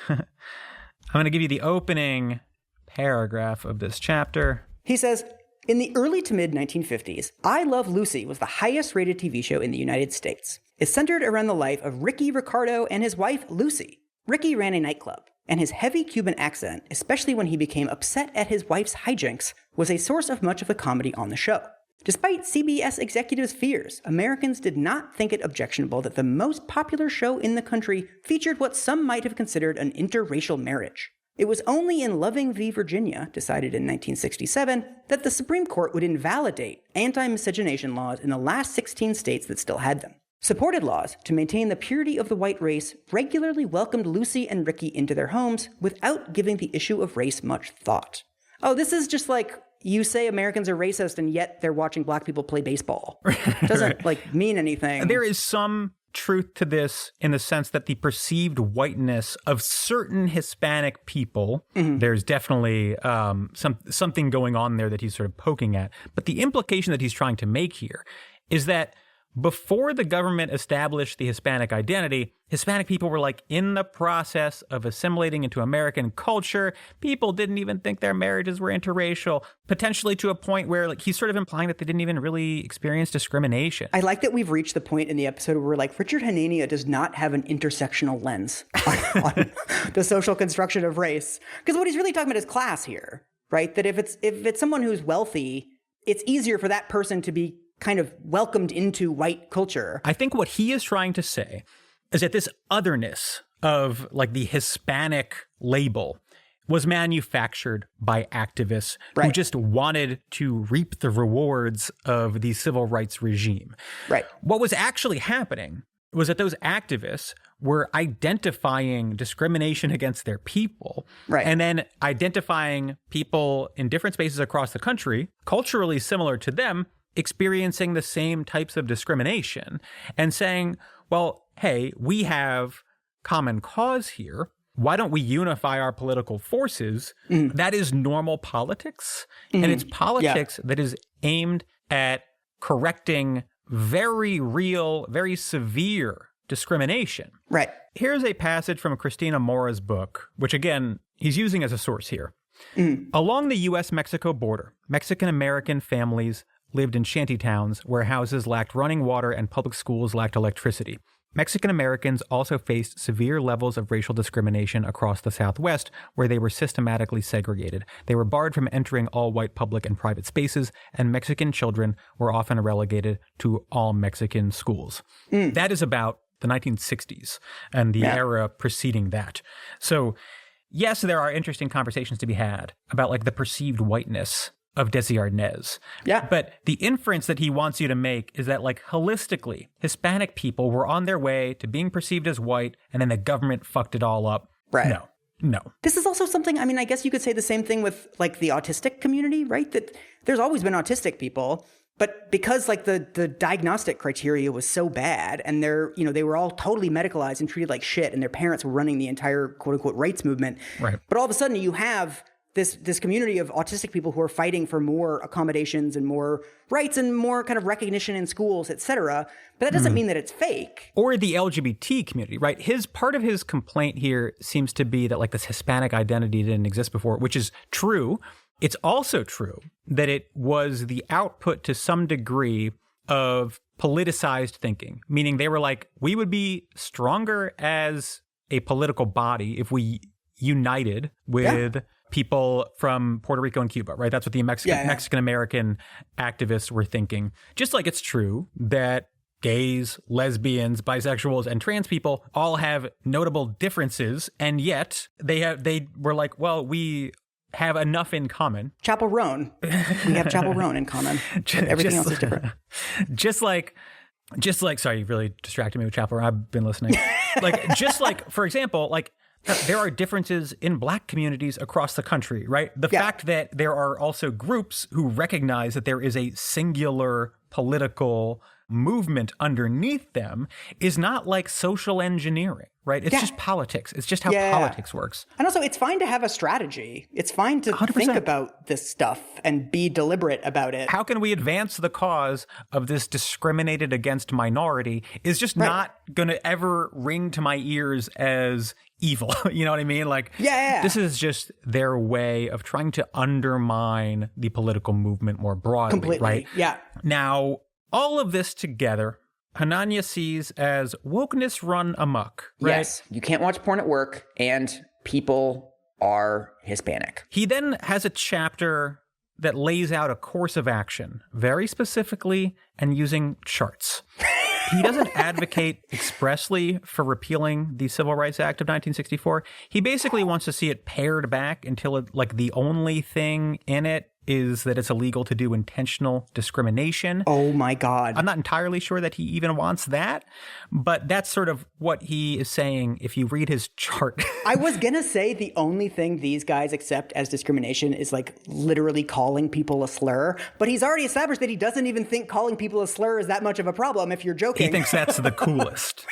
the opening paragraph of this chapter. He says, in the early to mid 1950s, I Love Lucy was the highest rated TV show in the United States. It centered around the life of Ricky Ricardo and his wife, Lucy. Ricky ran a nightclub, and his heavy Cuban accent, especially when he became upset at his wife's hijinks, was a source of much of the comedy on the show. Despite CBS executives' fears, Americans did not think it objectionable that the most popular show in the country featured what some might have considered an interracial marriage. It was only in Loving v. Virginia, decided in 1967, that the Supreme Court would invalidate anti-miscegenation laws in the last 16 states that still had them. Supported laws to maintain the purity of the white race regularly welcomed Lucy and Ricky into their homes without giving the issue of race much thought. Oh, this is just like you say Americans are racist and yet they're watching black people play baseball. It doesn't mean anything. There is some truth to this in the sense that the perceived whiteness of certain Hispanic people, there's definitely something going on there that he's sort of poking at. But the implication that he's trying to make here is that before the government established the Hispanic identity, Hispanic people were like in the process of assimilating into American culture. People didn't even think their marriages were interracial, potentially to a point where like he's sort of implying that they didn't even really experience discrimination. I like that we've reached the point in the episode where like Richard Hanania does not have an intersectional lens on the social construction of race. Because what he's really talking about is class here, right? That if it's someone who's wealthy, it's easier for that person to be kind of welcomed into white culture. I think what he is trying to say is that this otherness of like the Hispanic label was manufactured by activists who just wanted to reap the rewards of the civil rights regime. What was actually happening was that those activists were identifying discrimination against their people and then identifying people in different spaces across the country, culturally similar to them, experiencing the same types of discrimination and saying, well, hey, we have common cause here. Why don't we unify our political forces? That is normal politics. And it's politics that is aimed at correcting very real, very severe discrimination. Right. Here's a passage from Christina Mora's book, which again, he's using as a source here. Along the U.S.-Mexico border, Mexican-American families lived in shanty towns where houses lacked running water and public schools lacked electricity. Mexican Americans also faced severe levels of racial discrimination across the Southwest, where they were systematically segregated. They were barred from entering all white public and private spaces, and Mexican children were often relegated to all Mexican schools. That is about the 1960s and the era preceding that. So, yes, there are interesting conversations to be had about like the perceived whiteness of Desi Arnaz. Yeah. But the inference that he wants you to make is that, like, holistically, Hispanic people were on their way to being perceived as white, and then the government fucked it all up. Right. No. This is also something, I mean, I guess you could say the same thing with, like, the autistic community, right? That there's always been autistic people, but because, like, the diagnostic criteria was so bad, and they were all totally medicalized and treated like shit, and their parents were running the entire quote-unquote rights movement. Right. But all of a sudden, you have this community of autistic people who are fighting for more accommodations and more rights and more kind of recognition in schools, et cetera. But that doesn't mean that it's fake. Or the LGBT community, right? Part of his complaint here seems to be that, like, this Hispanic identity didn't exist before, which is true. It's also true that it was the output to some degree of politicized thinking, meaning they were like, we would be stronger as a political body if we united with people from Puerto Rico and Cuba, right? That's what the Mexican-American activists were thinking. Just like it's true that gays, lesbians, bisexuals, and trans people all have notable differences, and yet they were like, well, we have enough in common. Chapel Roan. We have Chapel Roan in common. Everything else is different. Just like, sorry, you really distracted me with Chapel Roan. I've been listening. For example, like, there are differences in Black communities across the country, right? The fact that there are also groups who recognize that there is a singular political movement underneath them is not like social engineering, right? It's just politics. It's just how politics works. And also, it's fine to have a strategy. It's fine to 100%. think about this stuff and be deliberate about it. How can we advance the cause of this discriminated against minority is just not going to ever ring to my ears as evil. You know what I mean? Like, this is just their way of trying to undermine the political movement more broadly, Completely. Right? Yeah. Now, all of this together, Hanania sees as wokeness run amok, right? Yes. You can't watch porn at work, and people are Hispanic. He then has a chapter that lays out a course of action, very specifically and using charts. He doesn't advocate expressly for repealing the Civil Rights Act of 1964. He basically wants to see it pared back until the only thing in it is that it's illegal to do intentional discrimination. Oh my God. I'm not entirely sure that he even wants that, but that's sort of what he is saying if you read his chart. I was going to say the only thing these guys accept as discrimination is like literally calling people a slur, but he's already established that he doesn't even think calling people a slur is that much of a problem if you're joking. He thinks that's the coolest.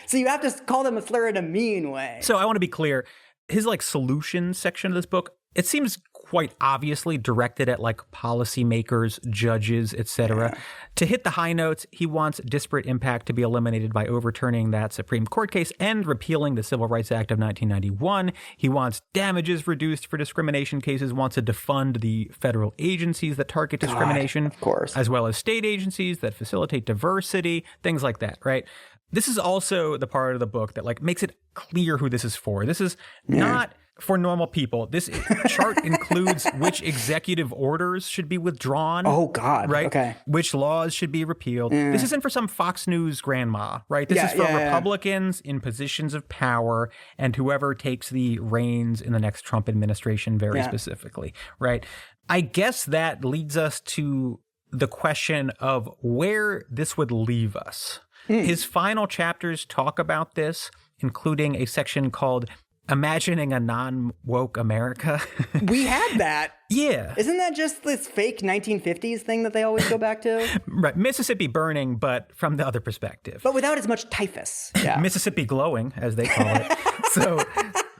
So you have to call them a slur in a mean way. So I want to be clear. His solution section of this book, it seems quite obviously directed at policymakers, judges, etc. Yeah. To hit the high notes, he wants disparate impact to be eliminated by overturning that Supreme Court case and repealing the Civil Rights Act of 1991. He wants damages reduced for discrimination cases, wants to defund the federal agencies that target discrimination, of course, as well as state agencies that facilitate diversity, things like that, right? This is also the part of the book that makes it clear who this is for. This is not for normal people. This chart includes which executive orders should be withdrawn. Oh, God. Right? Okay. Which laws should be repealed. This isn't for some Fox News grandma, right? This is for Republicans in positions of power and whoever takes the reins in the next Trump administration very specifically, right? I guess that leads us to the question of where this would leave us. His final chapters talk about this, including a section called Imagining a Non-Woke America. We had that. Yeah. Isn't that just this fake 1950s thing that they always go back to? Right. Mississippi burning, but from the other perspective. But without as much typhus. Yeah. Mississippi glowing, as they call it. So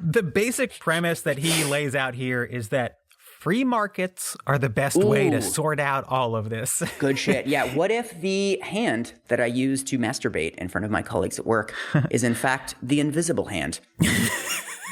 the basic premise that he lays out here is that free markets are the best way to sort out all of this. Good shit. Yeah. What if the hand that I use to masturbate in front of my colleagues at work is in fact the invisible hand?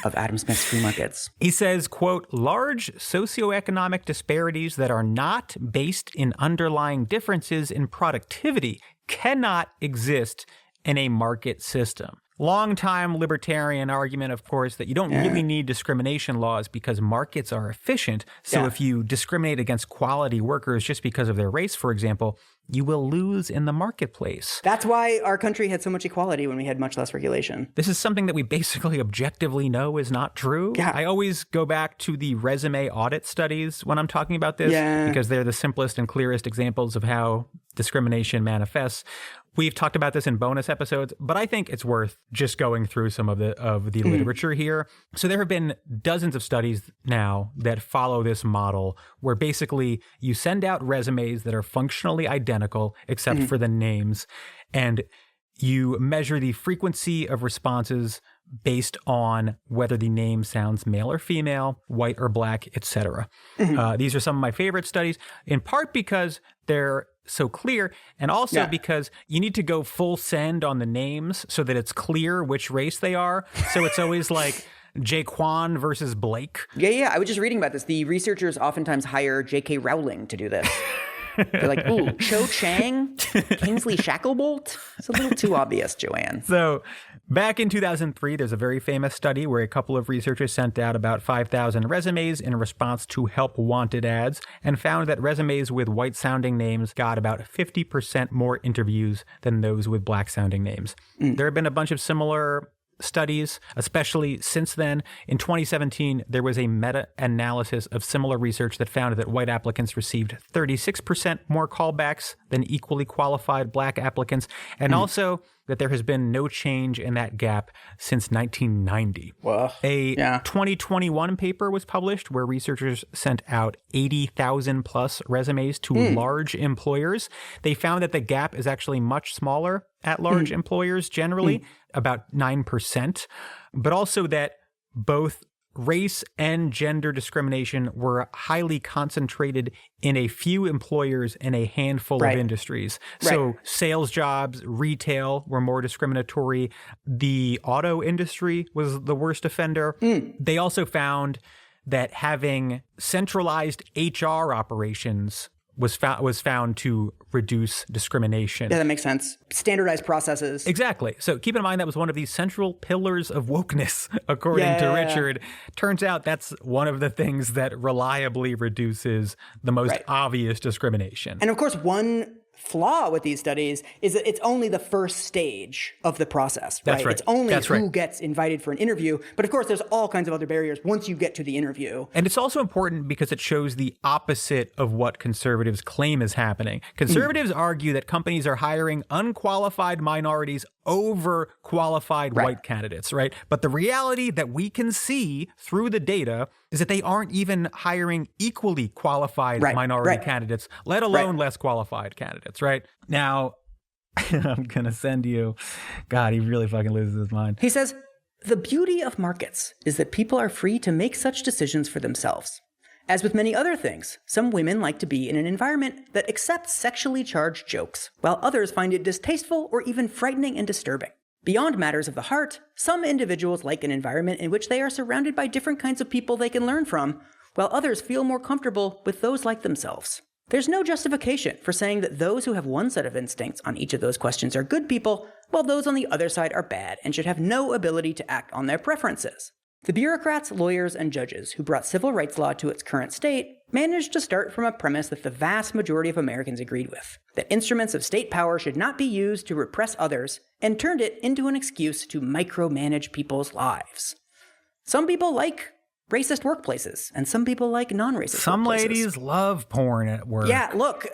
of Adam Smith's free markets. He says, quote, large socioeconomic disparities that are not based in underlying differences in productivity cannot exist in a market system. Longtime libertarian argument, of course, that you don't really need discrimination laws because markets are efficient. So if you discriminate against quality workers just because of their race, for example, you will lose in the marketplace. That's why our country had so much equality when we had much less regulation. This is something that we basically objectively know is not true. Yeah. I always go back to the resume audit studies when I'm talking about this because they're the simplest and clearest examples of how discrimination manifests. We've talked about this in bonus episodes, but I think it's worth just going through some of the literature here. So there have been dozens of studies now that follow this model where basically you send out resumes that are functionally identical except for the names, and you measure the frequency of responses based on whether the name sounds male or female, white or black, etc. These are some of my favorite studies, in part because they're so clear, and also because you need to go full send on the names so that it's clear which race they are. So it's always like Jaquan versus Blake. Yeah. I was just reading about this. The researchers oftentimes hire J.K. Rowling to do this. They're like, ooh, Cho Chang, Kingsley Shacklebolt. It's a little too obvious, Joanne. So back in 2003, there's a very famous study where a couple of researchers sent out about 5,000 resumes in response to help wanted ads and found that resumes with white-sounding names got about 50% more interviews than those with black-sounding names. There have been a bunch of similar studies, especially since then. In 2017, there was a meta-analysis of similar research that found that white applicants received 36% more callbacks than equally qualified black applicants, and also that there has been no change in that gap since 1990. Well, a 2021 paper was published where researchers sent out 80,000 plus resumes to large employers. They found that the gap is actually much smaller at large employers generally, about 9%, but also that both race and gender discrimination were highly concentrated in a few employers and a handful of industries. So sales jobs, retail were more discriminatory. The auto industry was the worst offender. They also found that having centralized HR operations was found to reduce discrimination. Yeah, that makes sense. Standardized processes. Exactly. So keep in mind that was one of the central pillars of wokeness, according to Richard. Turns out that's one of the things that reliably reduces the most obvious discrimination. And of course, one flaw with these studies is that it's only the first stage of the process, right? That's right. It's only who gets invited for an interview. But of course, there's all kinds of other barriers once you get to the interview. And it's also important because it shows the opposite of what conservatives claim is happening. Conservatives argue that companies are hiring unqualified minorities over qualified white candidates, right? But the reality that we can see through the data is that they aren't even hiring equally qualified minority candidates, let alone less qualified candidates, right? Now, I'm going to send you, God, he really fucking loses his mind. He says, the beauty of markets is that people are free to make such decisions for themselves. As with many other things, some women like to be in an environment that accepts sexually charged jokes, while others find it distasteful or even frightening and disturbing. Beyond matters of the heart, some individuals like an environment in which they are surrounded by different kinds of people they can learn from, while others feel more comfortable with those like themselves. There's no justification for saying that those who have one set of instincts on each of those questions are good people, while those on the other side are bad and should have no ability to act on their preferences. The bureaucrats, lawyers, and judges who brought civil rights law to its current state managed to start from a premise that the vast majority of Americans agreed with, that instruments of state power should not be used to repress others, and turned it into an excuse to micromanage people's lives. Some people like racist workplaces, and some people like non-racist Some workplaces. ladies love porn at work. Yeah, look,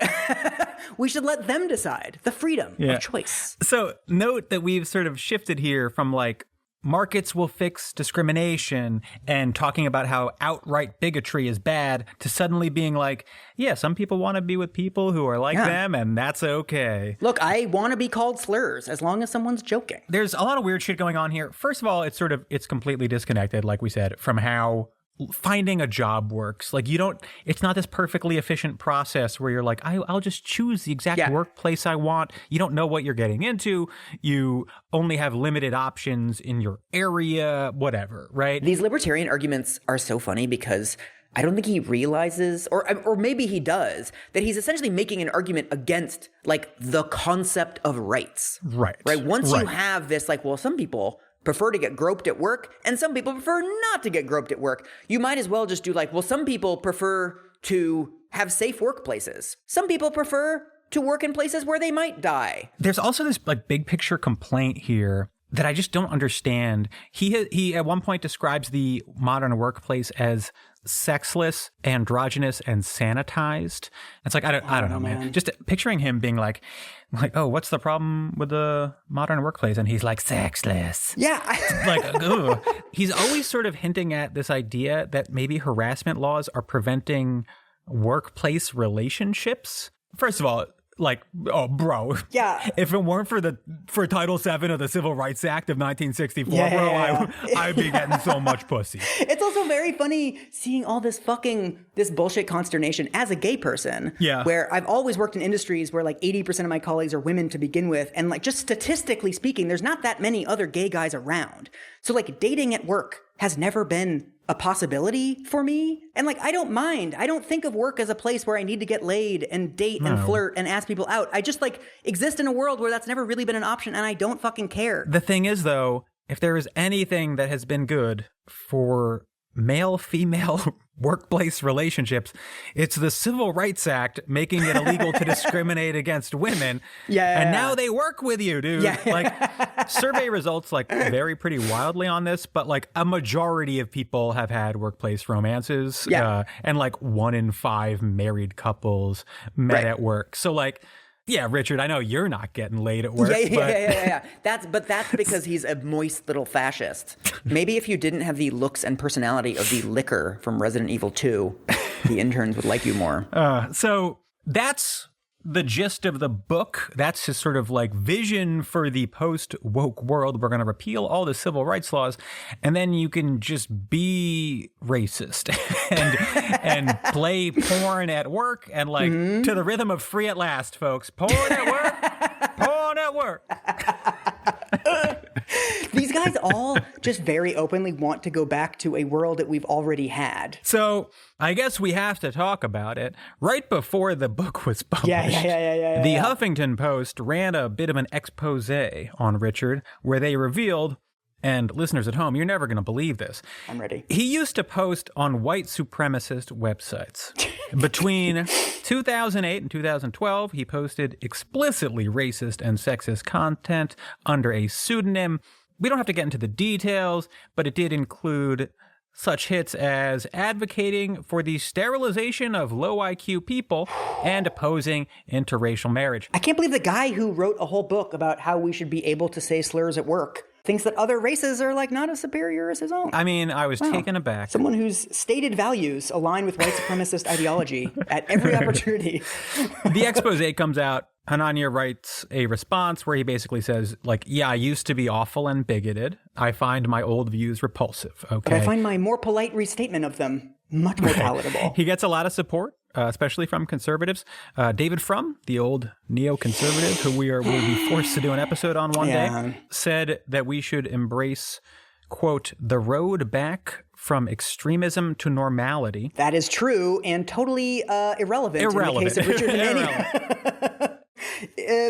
we should let them decide. The freedom of choice. So note that we've sort of shifted here from like markets will fix discrimination and talking about how outright bigotry is bad to suddenly being like, yeah, some people want to be with people who are like them and that's okay. Look, I want to be called slurs as long as someone's joking. There's a lot of weird shit going on here. First of all, it's completely disconnected, like we said, from how finding a job works. Like it's not this perfectly efficient process where you're like, I'll just choose the exact workplace I want. You don't know what you're getting into. You only have limited options in your area, whatever, right? These libertarian arguments are so funny because I don't think he realizes, or maybe he does, that he's essentially making an argument against like the concept of rights. Right. Once you have this, like, well, some people prefer to get groped at work and some people prefer not to get groped at work. You might as well just do like, well, some people prefer to have safe workplaces. Some people prefer to work in places where they might die. There's also this like big picture complaint here that I just don't understand. He at one point describes the modern workplace as sexless, androgynous, and sanitized. It's like, I don't know, man. Just picturing him being like, oh, what's the problem with the modern workplace? And he's like, sexless. Yeah. Like, ugh. He's always sort of hinting at this idea that maybe harassment laws are preventing workplace relationships. First of all, like, oh, bro. Yeah. If it weren't for Title VII of the Civil Rights Act of 1964, I'd be getting so much pussy. It's also very funny seeing all this bullshit consternation as a gay person. Yeah. Where I've always worked in industries where like 80% of my colleagues are women to begin with. And like just statistically speaking, there's not that many other gay guys around. So like dating at work has never been a possibility for me. And like, I don't mind. I don't think of work as a place where I need to get laid and date and flirt and ask people out. I just like exist in a world where that's never really been an option and I don't fucking care. The thing is though, if there is anything that has been good for male-female workplace relationships, it's the Civil Rights Act making it illegal to discriminate against women. And now they work with you, dude. Like survey results like vary pretty wildly on this, but like a majority of people have had workplace romances. And like 1 in 5 married couples met at work. So like, yeah, Richard, I know you're not getting laid at work. Yeah. That's because he's a moist little fascist. Maybe if you didn't have the looks and personality of the liquor from Resident Evil 2, the interns would like you more. So that's the gist of the book. That's his sort of like vision for the post-woke world. We're going to repeal all the civil rights laws, and then you can just be racist and play porn at work and like to the rhythm of Free at Last, folks. Porn at work. Porn at work. These guys all just very openly want to go back to a world that we've already had. So I guess we have to talk about it. Right before the book was published, the Huffington Post ran a bit of an expose on Richard where they revealed, and listeners at home, you're never going to believe this. I'm ready. He used to post on white supremacist websites. Between 2008 and 2012, he posted explicitly racist and sexist content under a pseudonym. We don't have to get into the details, but it did include such hits as advocating for the sterilization of low IQ people and opposing interracial marriage. I can't believe the guy who wrote a whole book about how we should be able to say slurs at work thinks that other races are like not as superior as his own. I mean, I was taken aback. Someone whose stated values align with white supremacist ideology at every opportunity. The expose comes out. Hanania writes a response where he basically says, like, yeah, I used to be awful and bigoted. I find my old views repulsive. Okay. But I find my more polite restatement of them much more palatable. He gets a lot of support, especially from conservatives. David Frum, the old neoconservative, who will be forced to do an episode on one day, said that we should embrace, quote, the road back from extremism to normality. That is true and totally irrelevant in the case of Richard Menial.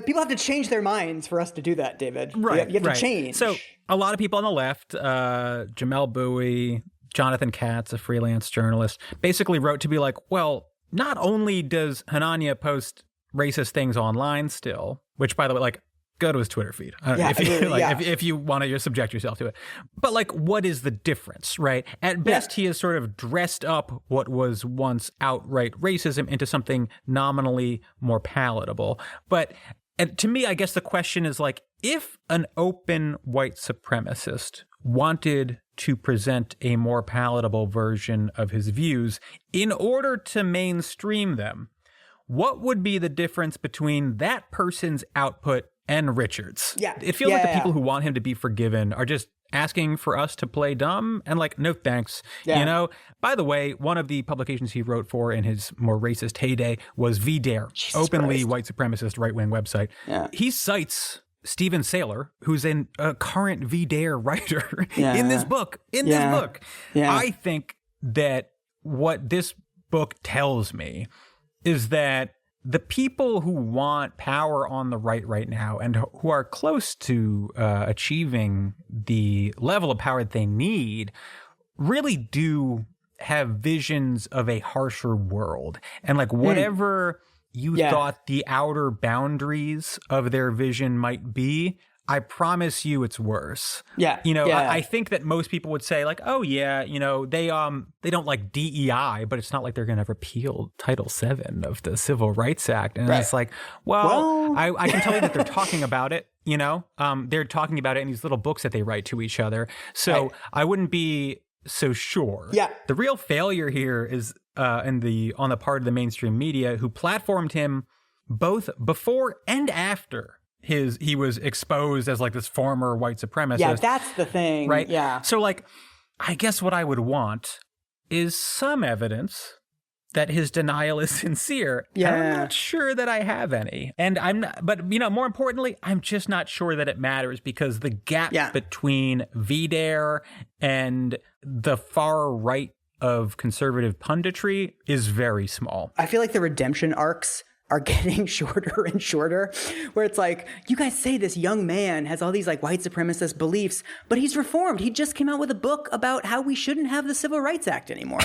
People have to change their minds for us to do that, David. Right. You have to change. So a lot of people on the left, Jamel Bowie, Jonathan Katz, a freelance journalist, basically wrote to be like, well, not only does Hanania post racist things online still, which, by the way, like, go to his Twitter feed if you want to subject yourself to it. But like, what is the difference, right? At best, he has sort of dressed up what was once outright racism into something nominally more palatable. But to me, I guess the question is like, if an open white supremacist wanted to present a more palatable version of his views in order to mainstream them, what would be the difference between that person's output and Richard's? Yeah. It feels like the people who want him to be forgiven are just asking for us to play dumb, and like, no thanks. Yeah. You know, by the way, one of the publications he wrote for in his more racist heyday was VDare, openly white supremacist right-wing website. Yeah. He cites Stephen Saylor, who's a current VDare writer in this book. Yeah. I think that what this book tells me is that the people who want power on the right now and who are close to achieving the level of power that they need really do have visions of a harsher world. And like whatever you thought the outer boundaries of their vision might be, I promise you it's worse. Yeah. You know, I think that most people would say like, oh yeah, you know, they don't like DEI, but it's not like they're going to repeal Title VII of the Civil Rights Act. And it's like, well, I can tell you that they're talking about it, you know, they're talking about it in these little books that they write to each other. So I wouldn't be so sure. Yeah. The real failure here is on the part of the mainstream media who platformed him both before and after he was exposed as like this former white supremacist. Yeah, that's the thing. Right? Yeah. So like, I guess what I would want is some evidence that his denial is sincere. Yeah. And I'm not sure that I have any. And but you know, more importantly, I'm just not sure that it matters because the gap between VDare and the far right of conservative punditry is very small. I feel like the redemption arcs are getting shorter and shorter, where it's like, you guys say this young man has all these like white supremacist beliefs, but he's reformed. He just came out with a book about how we shouldn't have the Civil Rights Act anymore.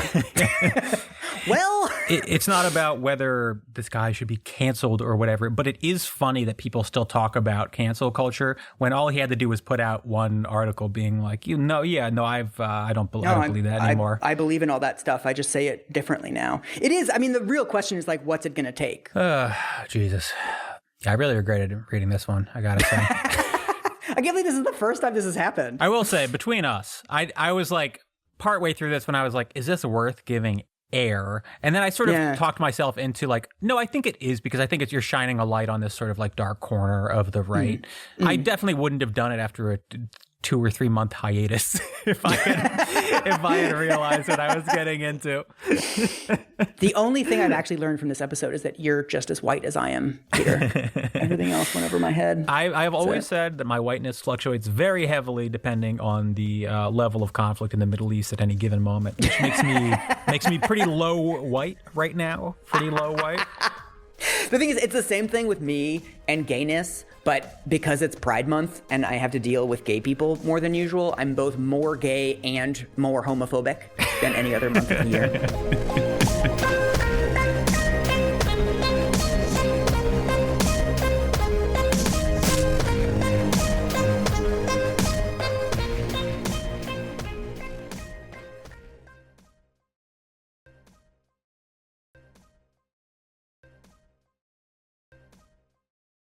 Well, it's not about whether this guy should be canceled or whatever, but it is funny that people still talk about cancel culture when all he had to do was put out one article being like, I don't believe that anymore. I believe in all that stuff. I just say it differently now. It is. I mean, the real question is like, what's it going to take? Jesus. I really regretted reading this one, I gotta say. I can't believe this is the first time this has happened. I will say, between us, I was like, partway through this when I was like, is this worth giving air? And then I sort of talked myself into like, no, I think it is, because I think you're shining a light on this sort of like dark corner of the right. I definitely wouldn't have done it after a 2 or 3 month hiatus if I had realized what I was getting into. The only thing I've actually learned from this episode is that you're just as white as I am, Peter. Everything else went over my head. I've always said that my whiteness fluctuates very heavily depending on the level of conflict in the Middle East at any given moment, which makes me pretty low white right now. Pretty low white. The thing is, it's the same thing with me and gayness, but because it's Pride Month and I have to deal with gay people more than usual, I'm both more gay and more homophobic than any other month of the year.